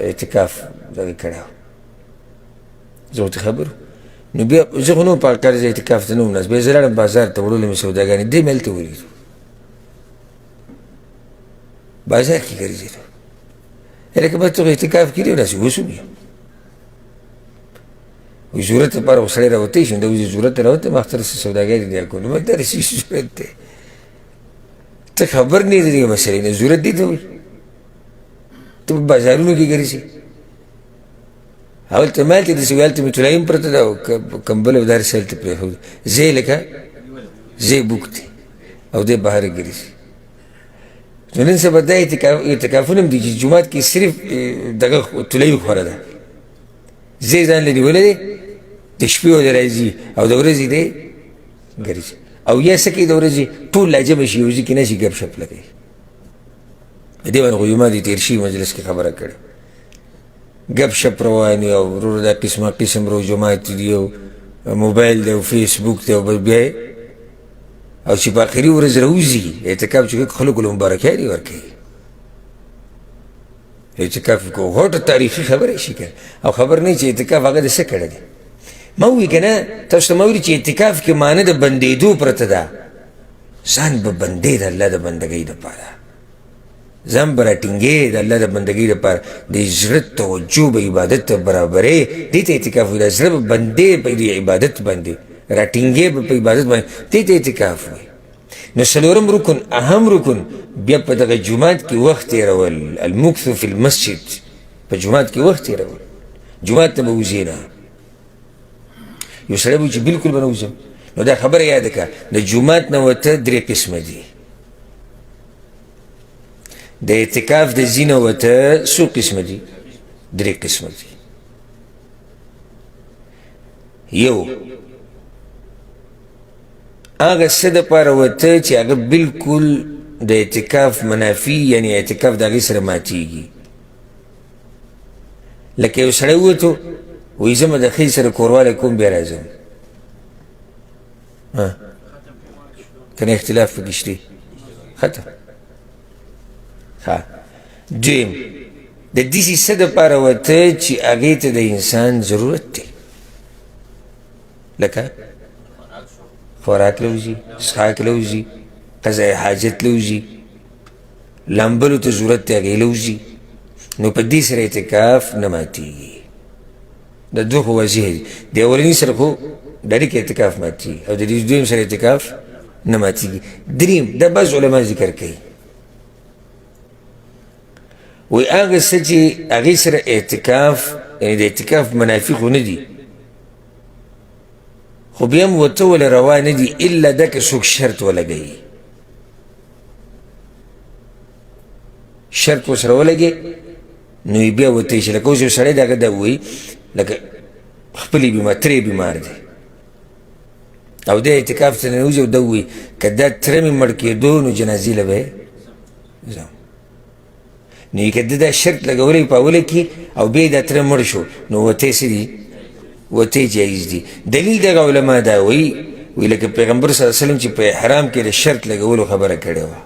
اعتکاف دغه کړی و زه ورته خبر نو بیا زه خو نه وم په هغه کار زه اعتکاف ته نه وم ناست بیا زه لاړم بازار ته وړلو مې سوداګانې دې مې هلته ولیدو بازار کې ګرځېدو لکه بس ته اعتکاف کړي و داسې وسوم یم وی ضرورت لپاره خو سړی راوتی شي دا وایي ضرورت راوتی ما اختر سوداګري دی کوو نو ما دا رسي ضرورت دی ته خبر نه یې د دې مسلې نه ضرورت دی ته وایي ته په بازارونو کې ګرځې هلته ما هلته داسې وي هلته مې طلایم پرته ده او کمبل او دا هر څه هلته پرېښودي ځای لکه ځای بوک دی او دی بهر ګرځي نو نن سبا دا اعتکافونه هم دي چې جومات کې صرف دغه طلایي خوره ده ځای ځان له نیولی دی د شپې او د راځي او د ورځې دی ګرځي او یا څه کوي د ورځې ټول لاجمه شي یو ځای کې نه شي ګپ شپ لګوي دې باندې خو یما دې تېر شوي مجلس کې خبره کړې ګپ شپ روان وي او ورور دا قسمه قسم روجمات دي او موبایل دی او فیسبوک دی او بس بیا او چې په آخري ورځ راوځي اعتکاف چې کوي خلکو له مبارکیانې ورکوي اعتکاف کو غوټه تاریخي خبره شي که او خبر نه چې اعتکاف هغه د څه کړی دی ما ووایي که نه تاسو ته ما ویلي چې اعتکاف کې معنی د بندېدو پرته ده ځان به بندې د الله د بندګۍ دپاره ځان به راټینګې د الله د بندګۍ دپاره د زړه توجه به عبادت ته برابرې دې ته اعتکاف وایي زړه به بندې په دې عبادت باندې راټینګې به په عبادت باندې دې ته اعتکاف وایي نو څلورم رکن اهم رکن بیا په دغه جومات کې وخت تېرول المکث فی المسجد په جومات کې وخت تېرول جومات ته به وځې نه یو سړی به چې بلکل به نه وځم نو دا خبره یاده کړه د جومات نه وته 3 قسمه دي د اعتکاف د ځای نه وته څو قسمه دي 3 قسمه دي یو هغه څه دپاره وته چې هغه بلکل د اعتکاف منافي یعنی اعتکاف د هغې سره ماتیږي لکه یو سړی ووتو وایي زه به د ښځې سره کوروالی کوم بیا راځم که نه اختلاف پکې شته ختم دویم د داسې څه دپاره وته چې هغې ته د انسان ضرورت دی لکه خوراک لوځي څښاک لوځي قضای حاجت لوځي لامبلو ته ضرورت دی هغې لوځي نو په دې سره اعتکاف نه ماتېږي د دوه خو واضح دي د اولني سره خو ډایرکټ اعتکاف ماتېږي او د دې دویم سره اعتکاف نه ماتېږي دریم دا بعض علما ذکر کوي وایي هغه څه چې هغې سره اعتکاف یعنې د اعتکاف منافي خو نه دي خو بیا هم ورته ولې روا نه دي الا دا که څوک شرط ولګوي شرط ورسره ولګې نو یې بیا ورته شي لکه اوس یو سړی دغه دا ووایي لکه خپلې ترې بیمار دی او دی اعتکاف ته ننوځي او ده ووایي که دا تره مې مړ کېدو نو جنازې له به ځم نو یې که ده دا شرط لګولی په اوله کې او بیا یې دا تره مړ شو نو ورته یې څه دي وته جایز دي دلیل دغه علما دا وایي لکه پیغمبر صلی الله علیه وسلم چې په احرام کې د شرط لګولو خبره کړې وه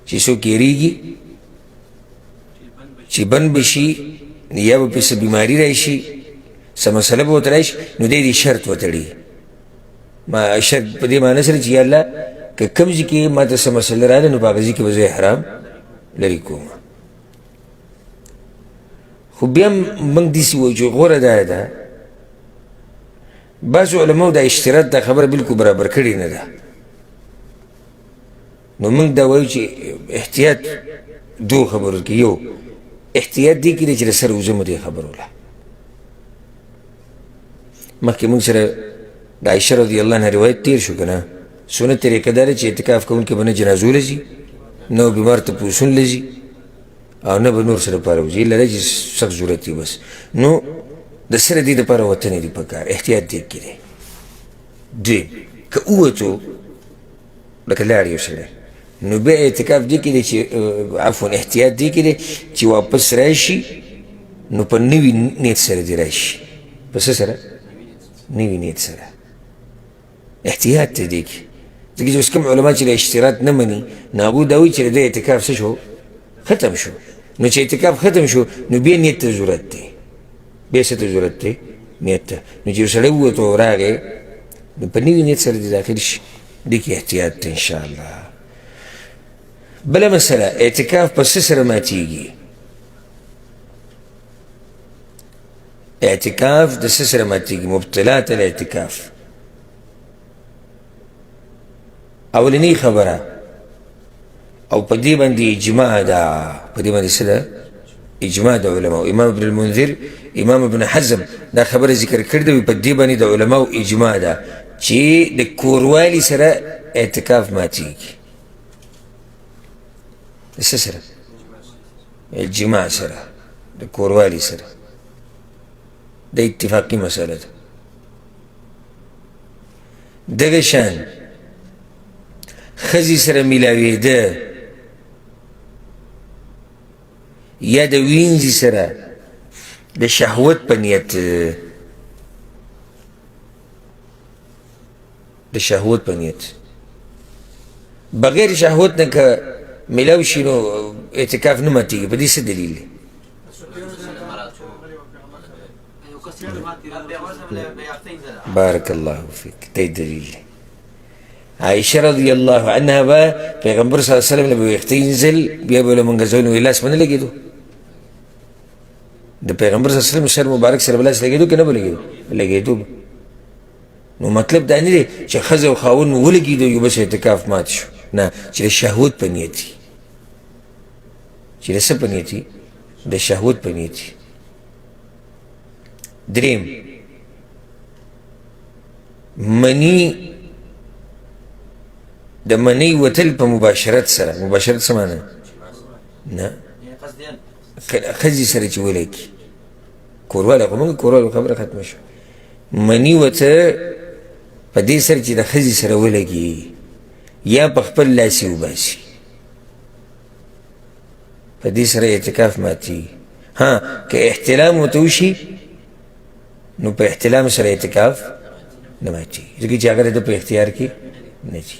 چې څوک یېرېږي چې بند بشي یا به پسې بیماري راشي څه مسله به ورته راشي نو دی دې شرط وتړي ما شرط په دې معنی سره چې یا الله که کوم ځای کې ما ته څه مسله راغله نو په هغه ځای کې به زه احرام لرې کوم خو بیا موږ داسې وایو چې غوره دا ده بعضو علماو دا اشتراط دا خبره بلکل برابر کړې نه ده نو موږ دا وایو چې احتیاط دو خبرو کې یو احتیاط دی کې دی چې د سر وزمو دې خبرو له مخکې موږ سره د عایشه رضی الله عنها روایت تیر شو که نه سنت طریقه دا ده چې اعتکاف کوونکی به نه جنازو له ځي نه به بیمار ته پوسون له ځي او نه به نور سره پاره وځي الا دا چې سخت ضرورت وي بس نو د سره دې دپاره وتنې دي په کار احتیاط دې کې دی دویم که ووتو لکه لاړ یو سړی نو بیا اعتکاف دې کې دی چې عفوا احتیاط دې کې دی چې واپس راشي نو په نوي نیت سره دې راشي په څه سره نوي نیت سره احتیاط ته دی کې ځکه چې اوس کوم علما چې د اشتراط نه مني نو هغوی دا وایي چې د اعتکاف څه شو ختم شو نو چې اعتکاف ختم شو نو بیا نیت ته ضرورت دی بیا څه ته ضرورت دی نیت ته نو چې یو سړی ووتو راغی نو په نوي نیت سره دې داخل شي دې کې احتیاط ته انشاءالله بله مسله اعتکاف په څه سره ماتیږي اعتکاف د څه سره ماتیږي مبطلات الاعتکاف اولنی خبره او په دې باندې اجماع ده په دې باندې څه ده اجماع د علماء امام ابن المنذر امام ابن حزم دا خبره ذکر کړې ده په دې باندې د علماء اجماع ده چې د کوروالي سره اعتکاف ماتیږي د څه سره الجماع سره د کوروالي سره د اتفاقي مسله ده دغه شان ښځې سره میلاوېده یا د وینځي سره د شهوت په نیت د شهوت په نیت بغیر شهوت نه که میلاو شي نو اعتکاف نه ماتیږي په دې څه دلیل دی بارک الله فیک دی دلیل دی عائشه رضی الله عنها به پیغمبر صلی الله علیه وسلم له به ویښته ینځل بیا به له منګزول نو لاس به نه لګېدو د پیغمبر صلی الله علیه وسلم سر مبارک سره به لاس لګېدو که نه به لګېدو لګېدو به نو مطلب دا نه دی چې ښځه او خاوند ولګېدو یو بس اعتکاف مات شو نه چې د شهوت په نیت وي چې د څه په نیت وي د شهوت په نیت وي دریم منی د منی وتل په مباشرت سره مباشرت څه معنی نه ښځې سره چې ولګي کوروالی خو موږ کوروالی خبره ختمه شوه منی وته په دې سره چې د ښځې سره ولګي یا په خپل لاس یې وباسي په دې سره اعتکاف ماتیږي ها که احتلام ورته وشي نو په احتلام سره اعتکاف نه ماتیږي ځکه چې هغه د په اختیار کې نه ځي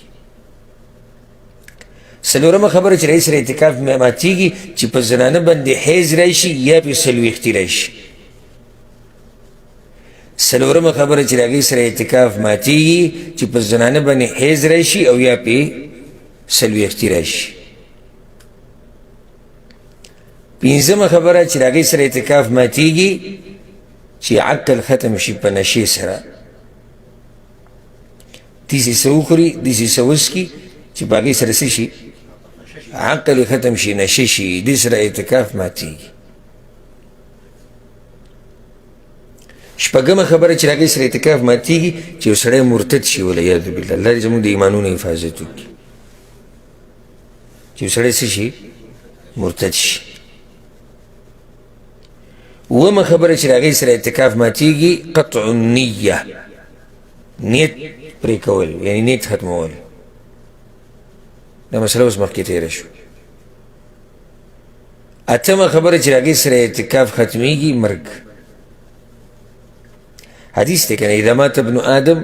څلورمه خبره چې رئیس سره اعتکاف ماتیږي چې په زنانه باندې حیض راشي یا پې څلوېښتي راشي څلورمه خبره چې د هغې سره اعتکاف ماتیږي چې په زنانه باندې حیض راشي او یا پې څلوېښتي راشي پنځمه خبره چې د هغې سره اعتکاف ماتیږي چې عقل ختم شي په نشې سره داسې څه وخوري داسې څه وڅکي چې په هغې سره څه شي عقل ختم شي نشه شي دې سره اعتکاف ماتیږي شپږمه خبره چې د هغې سره اعتکاف ماتیږي چې یو سړی مرتد شي والعیاذ بالله الله دې زموږ د ایمانونو حفاظت وکړي چې یو سړی څه شي مرتد شي اوومه خبره چې د هغې سره اعتکاف ماتیږي قطع النیه نیت پرې کول یعنی نیت ختمول دا مسله اوس مخکې تېره شو اتمه خبره چې د هغې سره اعتکاف ختمیږي مرګ حدیث دی کنه اذا مات ابن آدم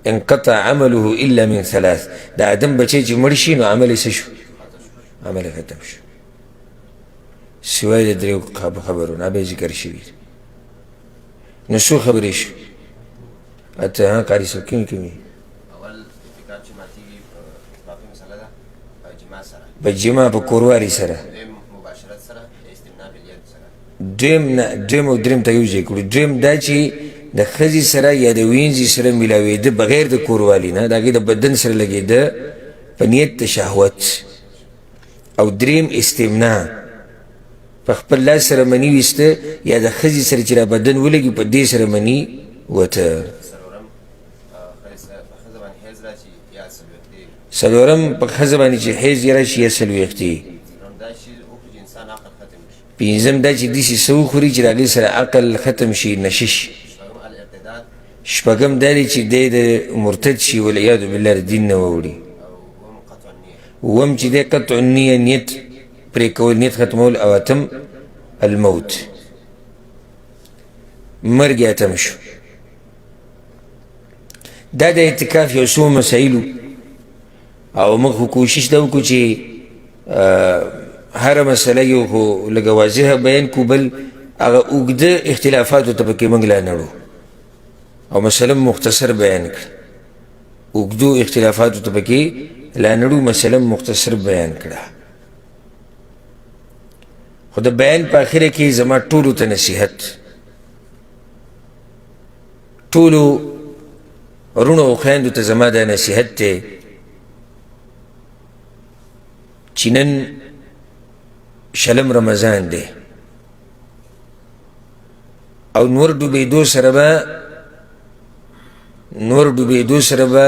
انقطع عمله الا من ثلاث د آدم بچی چې مړ شي نو عمل یې څه شو عمل ختم شو سوای د دریو خبرونه به ذکر شوي نو څو خبرې شو اته قاري صاحب کومې په جما په کوروالي سره دویم او دریم ته یو ځای کړو دویم دا چې د ښځې سره یا د وینځې سره میلاوېده بغیر د کوروالي نه د هغې د بدن سره لګېده په نیت د شهوت او دریم استمنا په خپل لاس سره مني ویسته یا د ښځې سره چې را بدن ولګي په دې سره مني وته څلورم په ښځه باندې چې حیض یې راشي یا څلوېښتې پنځم دا چې داسې څه وخوري چې د هغې سره عقل ختم شي نشش شپږم دا دی چې دی د مرتد شي والعیاذ بالله د دین نه واوړي اووم چې دی قطع النیه نیت پرې کول نیت ختمول او اتم الموت مرګ یې اتم شو دا د اعتکاف یو څو مسایلو او موږ خو کوشش دا وکړو چې هره مسله یو خو لږه واضحه بیان کړو بل هغه اوږده اختلافاتو ته پکې موږ لا نړو او مسله مختصر بیان کړه اوږدو اختلافاتو ته پکې لا نړو مسله مختصر بیان کړه خو د بیان په اخره کې زما ټولو ته نصیحت ټولو وروڼو او خویندو ته زما دا نصیحت دی چې نن شلم رمضان دی او نور ډوبېدو سره به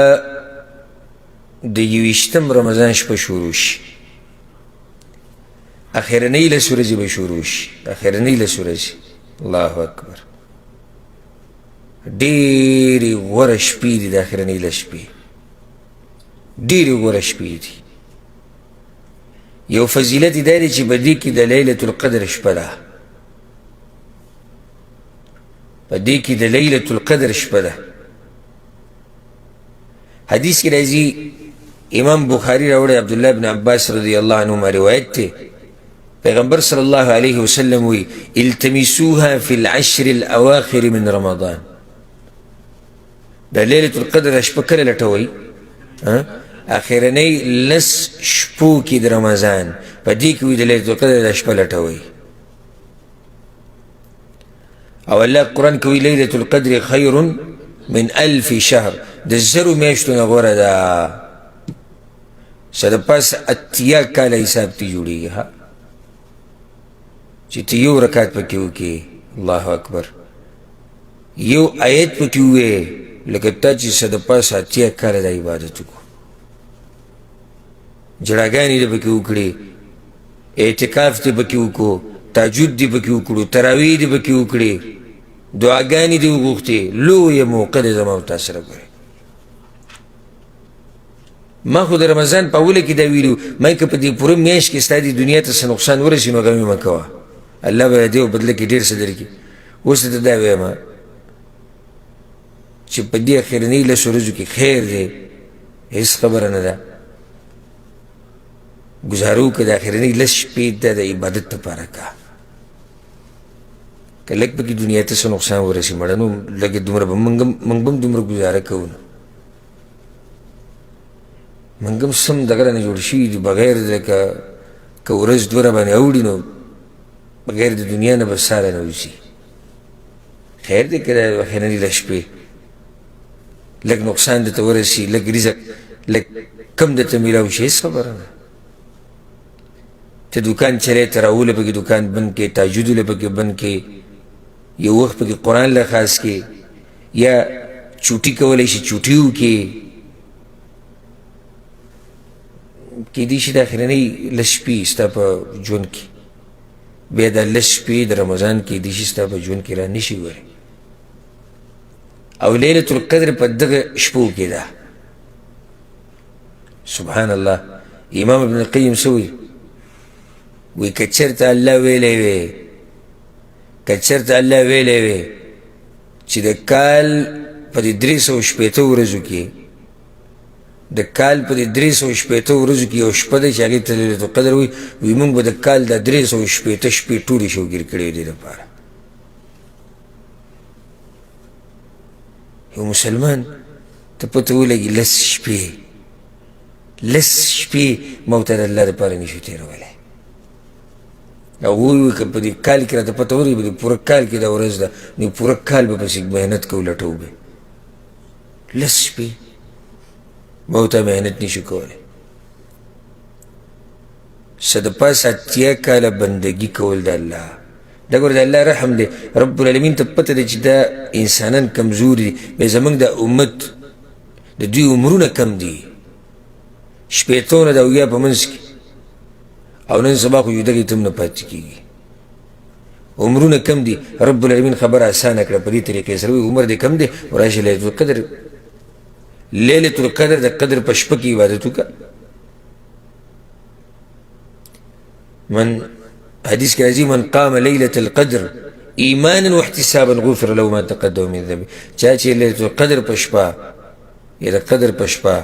د 21 رمضان شپه شروع شي اخرنۍ لس ورځې به شروع شي اخرنۍ لس ورځې الله اکبر ډېرې غوره شپې دي د اخرنۍ لس شپې ډېرې غوره شپې دي یو فضیلت دا دی چې په دې کې د لیلة القدر شپه ده په دې کې د لیلة القدر شپه ده حدیث کې راځي امام بخاری راوړی عبدالله بن عباس رضی الله عنهما روایت دی پیغمبر صلی الله علیه وسلم وی التمسوها فی العشر الاواخر من رمضان د لیلة القدر شپه کله لټوئ اخرنۍ لس شپو کې د رمضان په دې کې وي د لیلة القدر د شپه لټوئ او الله قرآن کې وي لیلة القدر خیر من 1000 شهر د زرو میاشتو نه غوره ده څه د پاسه اتیا کاله حساب تی جوړېږي چې ته یو رکعت پکې وکړې الله اکبر یو آیت پکې ووایې لکه تا چې څه د پاسه اتیا کاله د عبادت وکړو جړاګانې دې پکې وکړې اعتکاف دې پکې وکړو تهجد دې پکې وکړو تراویح دې پکې وکړې دعاګانې دې وغوښتې لویه موقع دې زما او تا سره ګورې ما خو د رمضان په اوله کې دا ویلو ما که په دې پوره میاشت کې ستا دې دنیا ته څه نقصان ورسي نو غمې مه کوه الله به دې بدله کې ډېر څه درکړي اوس ته دا وایم چې په دې اخرنۍ لسو ورځو کې خیر دی هېڅ خبره نه ده ګزارو که د اخرنۍ لس شپې ده د عبادت دپاره که که لږ پکې دنیا ته څه نقصان ورسي مړه نو لږ دومره به موږ به هم دومره ګزاره کوو نو موږ هم سم دغه رانه جوړ شوي دي بغیر د که ورځ دوه راباندې اوړي نو بغیر د دنیا نه به سا رانه وځي خیر دی که د اخرنۍ لس شپې لږ نقصان درته ورسي لږ رزق لږ کم درته میلاو شي هېڅ خبره نه ته دکان چلی ته راوله پکې دکان بند کې تهجد له پکې بند کې یو وخت پکې قرآن له خاص کې یا چوټي کولی شي چوټي وکړي کیدای شي د اخرنۍ لس شپې ستا په ژوند کې بیا دا لس شپې د رمضان کیدای شي ستا په ژوند کې را نشي ورې او لیلة القدر په دغه شپو کې ده سبحان الله امام ابن القیم څه وایي وی که چېرته الله ویلی وی که چېرته الله ویلی وی چې د کال په دې 360 ورځو کې د کال په دې 360 ورځو کې یو شپه ده چې هغې ته لیلة القدر وي موږ به د کال دا 360 شپې ټولې شوګیر کړې دې دپاره. یو مسلمان ته پته ولګي لس شپې موږ ته د الله دپاره نشو تېرولی. او ووایي که په دې کال کې راته پته ولګي په دې پوره کال کې دا ورځ ده نو پوره کال به پسې محنت کوو لټوو به. لس شپې موږ ته محنت نشو کولی. څه د پاسه 80 کاله بندګي کول د الله دا ګوره د الله رحم دی. رب العالمین ته پته دی چې دا انسانان کمزوري دي. بیا زموږ د امت د دوی عمرونه کم دي 80 نه د 70 په منځ کې او نن سبا خو یودګۍ ته هم نه پاتې کېږي. عمرونه کم دي. رب العالمین خبره اسانه کړه په دې طریقې سره وایي عمر دې کم دی وراشي لیلة القدر د قدر په شپه کې عبادت وکړه. من حدیث کې راځي من قام لیلة القدر ایمانا واحتسابا غفر له ما تقدم من ذنبه. چا چې لیلة القدر په شپه یا د قدر په شپه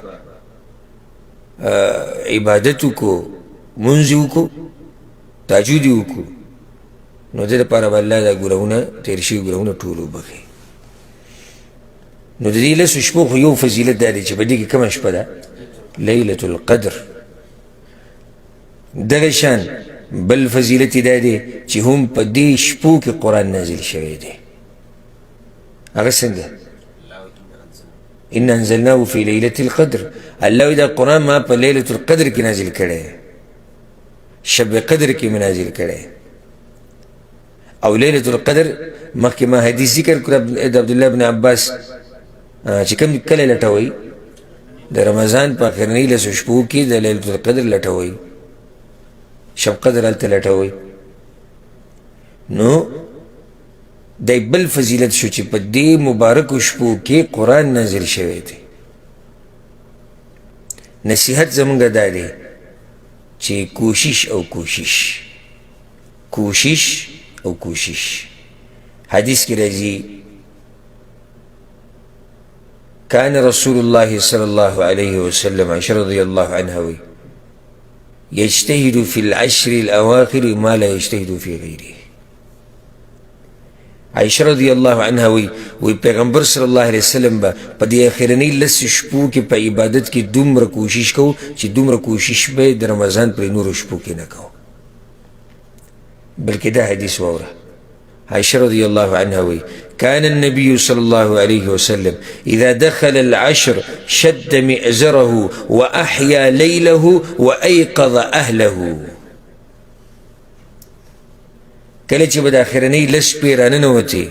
عبادت وکړو منځ وکړو تهجد وکړو نو د دې لپاره به الله دا ګناهونه تېر شوي ګناهونه ټول وبخښي. نو د دې لسو شپو خو یو فضیلت دا دی چې په دې کې کومه شپه ده لیلة القدر. دغه شان بل فضیلت دا دی چې هم په دې شپو کې قرآن نازل شوی دی. هغه څنګه ان انزلناه فی لیلة القدر. الله وایي دا قرآن ما په لیلة القدر کې نازل کړی شب قدر کې مې نازل کړی. او لیلة القدر مخکې ما حدیث ذکر کړ د عبدالله بن عباس چې کوم کله لټوئ د رمضان په اخرنۍ لسو شپو کې د لیلة القدر لټوئ شب قدر هلته لټوئ نو دی بل فضیلت شو چې په دې مبارکو شپو کې قرآن نازل شوی دی. نصیحت زمونږ دا دی چې کوشش او کوشش حدیث کې راځي كان رسول الله صلى الله عليه وسلم عائشة رضي الله عنها يجتهد في العشر الأواخر ما لا يجتهد في غيره. عائشة رضي الله عنها وی پیغمبر صلی الله علیه وسلم با په دې اخرنۍ لس شپو کې په عبادت کې دومره کوشش کو چې دومره کوشش به د رمضان پر نورو شپو کې نه کو. بلکې دا حدیث واوره عائشة رضي الله عنها كان النبي صلى الله عليه وسلم إذا دخل العشر شد مئزره وأحيا ليله وأيقظ أهله. کله چې به د اخرنۍ لس شپې راننوتې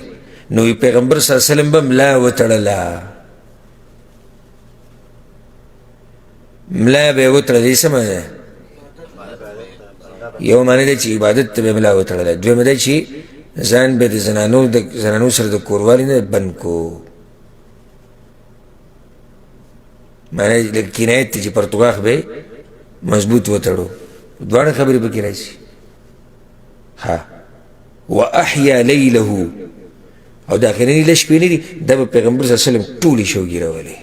نو پیغمبر صلی الله علیه وسلم به ملا وتړله. ملا به یې وتړله. څه معنی ده؟ یو معنی ده چې عبادت ته به ملا وتړله. دویمه ده چې ځان به د زنانو سره د کوروالي نه بند کو. معنی لکه کنایت ته چې پرتوغاښ به مضبوط وتړو. دواړه خبرې پکې راشي. ها واحیا لیله او د اخرنۍ لس شپې نه دي دا به پیغمبر صلی الله علیه وسلم ټولې شوګیرولې.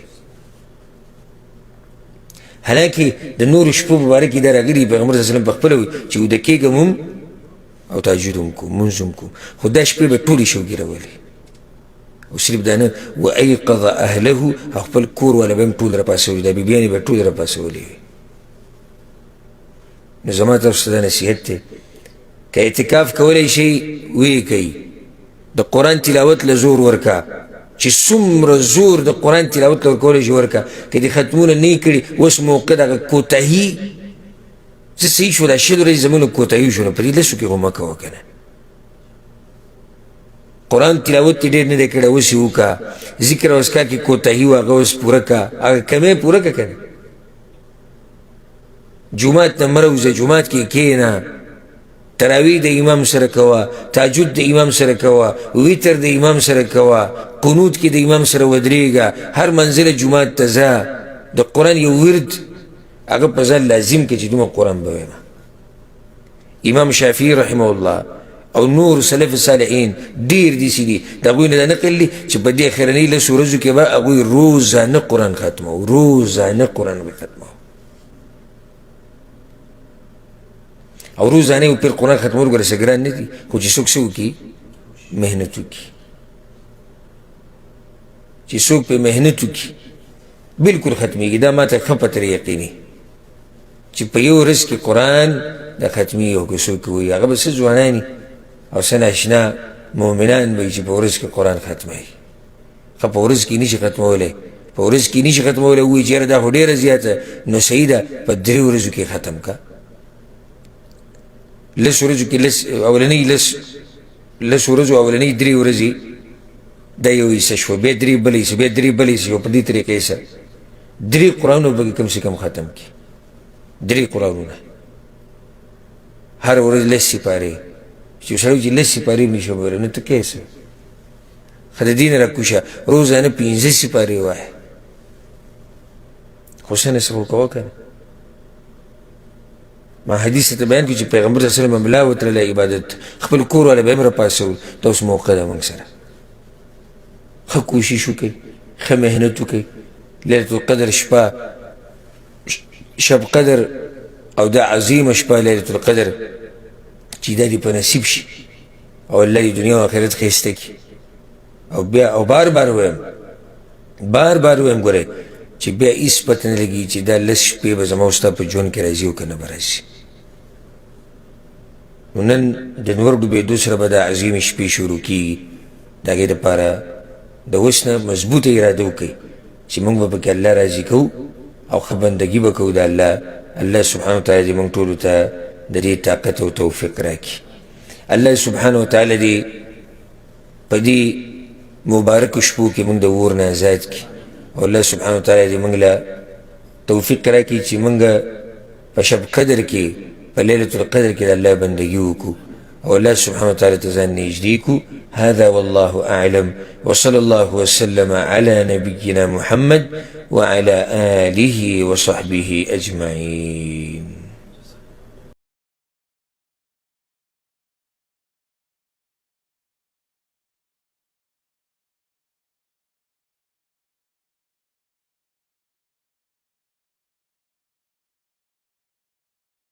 حالانکه د نورو شپو مبارک کې دا راغلي پیغمبر صلی الله علیه وسلم په خپله وایي چې ویده کېږم هم او تهجد هم کوم منځ هم کوم خو دا شپې به ټولې شوګیرولې. او صرف دا نه وایقظ اهله او خپل کور والا به هم ټول راپاڅولي دا بیبیانې به ټولې راپاڅولې وي. نو زما طرف څخه دا نصیحت دی که اعتکاف کولی شئ ویې کوئ. د قرآن تلاوت له زور ورکه چې څومره زور د قرآن تلاوت له ورکولی شي ورکه. که دې ختمونه نه کړي اوس موقع دغه کوتاهي څه صحیح شو دا شل ورځې زمونږ کوتاهي شو نو په دې لسو کې خو مه کوه که نه. قرآن تلاوت یې ډېر نه دی کړی اوس یې وکړه. ذکر او اذکار کې کوتاهي و هغه اوس پوره کړه. هغه کمی پوره کړه که نه. جومات نه مه راوځه جومات کې کښېنه. تراویح د امام سره کوه. تهجد د امام سره کوه. ویتر د امام سره کوه. قنوت کې د امام سره ودرېږه. هر منزله جومات ته ځه. د قرآن یو ورد هغه په ځان لازم کې چې دومره قرآن به وایم. امام شافعي رحمه الله او نور سلف صالحین ډیر داسې دي د هغوی نه دا نقل دي چې په دې اخرنۍ لسو ورځو کې به هغوی روزانه قرآن ختمو، روزانه قرآن به ختمو، او روزانه یو پیر قرآن ختمول ګوره څه ګران نه دي، خو چې څوک څه وکړي محنت وکړي، چې څوک پې محنت وکړي بلکل ختمیږي. دا ما ته ښه په تر یقیني چې په یو ورځ کې قرآن دا ختمیږي، او که څوک وایي هغه به څه ځوانان او څه ناشنا مؤمنان به وي چې په ورځ کې قرآن ختموي. ښه په ورځ کې نشي ختمولی، په ورځ کې نشي ختمولی، وایي چې یاره دا خو ډېره زیاته، نو صحیح ده په 3 ورځو کې ختم که. لس ورځو کې اولنۍ لس ورځو اولنۍ 3 ورځې دا یو حصه شوه، بیا 3 بله حصه، بیا 3 بله حصه، او په دې طریقې سره 3 قرآنونه به کم سے کم ختم کړي. 3 قرآنونه هر ورځ 10 سپارې، چې سړی چې 10 سپارې هم نشي ویلی نو ته کیسه ښه د دې نه راکوشه، روزانه 15 سپارې وایه، خو څه نصب خو کوه که نه. ما حدیث ته بیان کړي چې پیغمبر صلی الله علیه وسلم ملا وتړلی عبادت، خپل کور والا به هم راپاڅول. دا اوس موقع ده موږ سره ښه کوشش وکړئ، ښه محنت وکړئ. لیلة القدر شپه، شب قدر او دا عظیمه شپه لیلة القدر چې دا دې په نصیب شي او الله دې دنیا او آخرت ښایسته کړي. او بیا او بار بار ویم ګورئ چې بیا هېڅ پته نه لګي چې دا 10 شپې به زما او ستا په ژوند کې راځي او که نه به راځي. نو نن د نور ډوبېدو سره به دا عظیمې شپې شروع کېږي. د هغې دپاره د اوس نه مضبوطه اراده وکړئ چې موږ به پکې الله راضي کوو او ښه بندګي به کوو د الله. الله سبحانه وتعالی دې موږ ټولو ته د دې طاقت او توفیق راکړي. الله سبحانه وتعالی دې په دې مبارکو شپو کې موږ د اور نه آزاد کړي، او الله سبحانه وتعالی دې موږ له توفیق راکړي چې موږ په شب قدر کې په لیلة القدر کې د الله بندګي وکړو او الله سبحانه وتعالی ته ځان نږدې کړو. هذا والله أعلم، وصلى الله وسلم على نبينا محمد وعلى آله وصحبه أجمعين.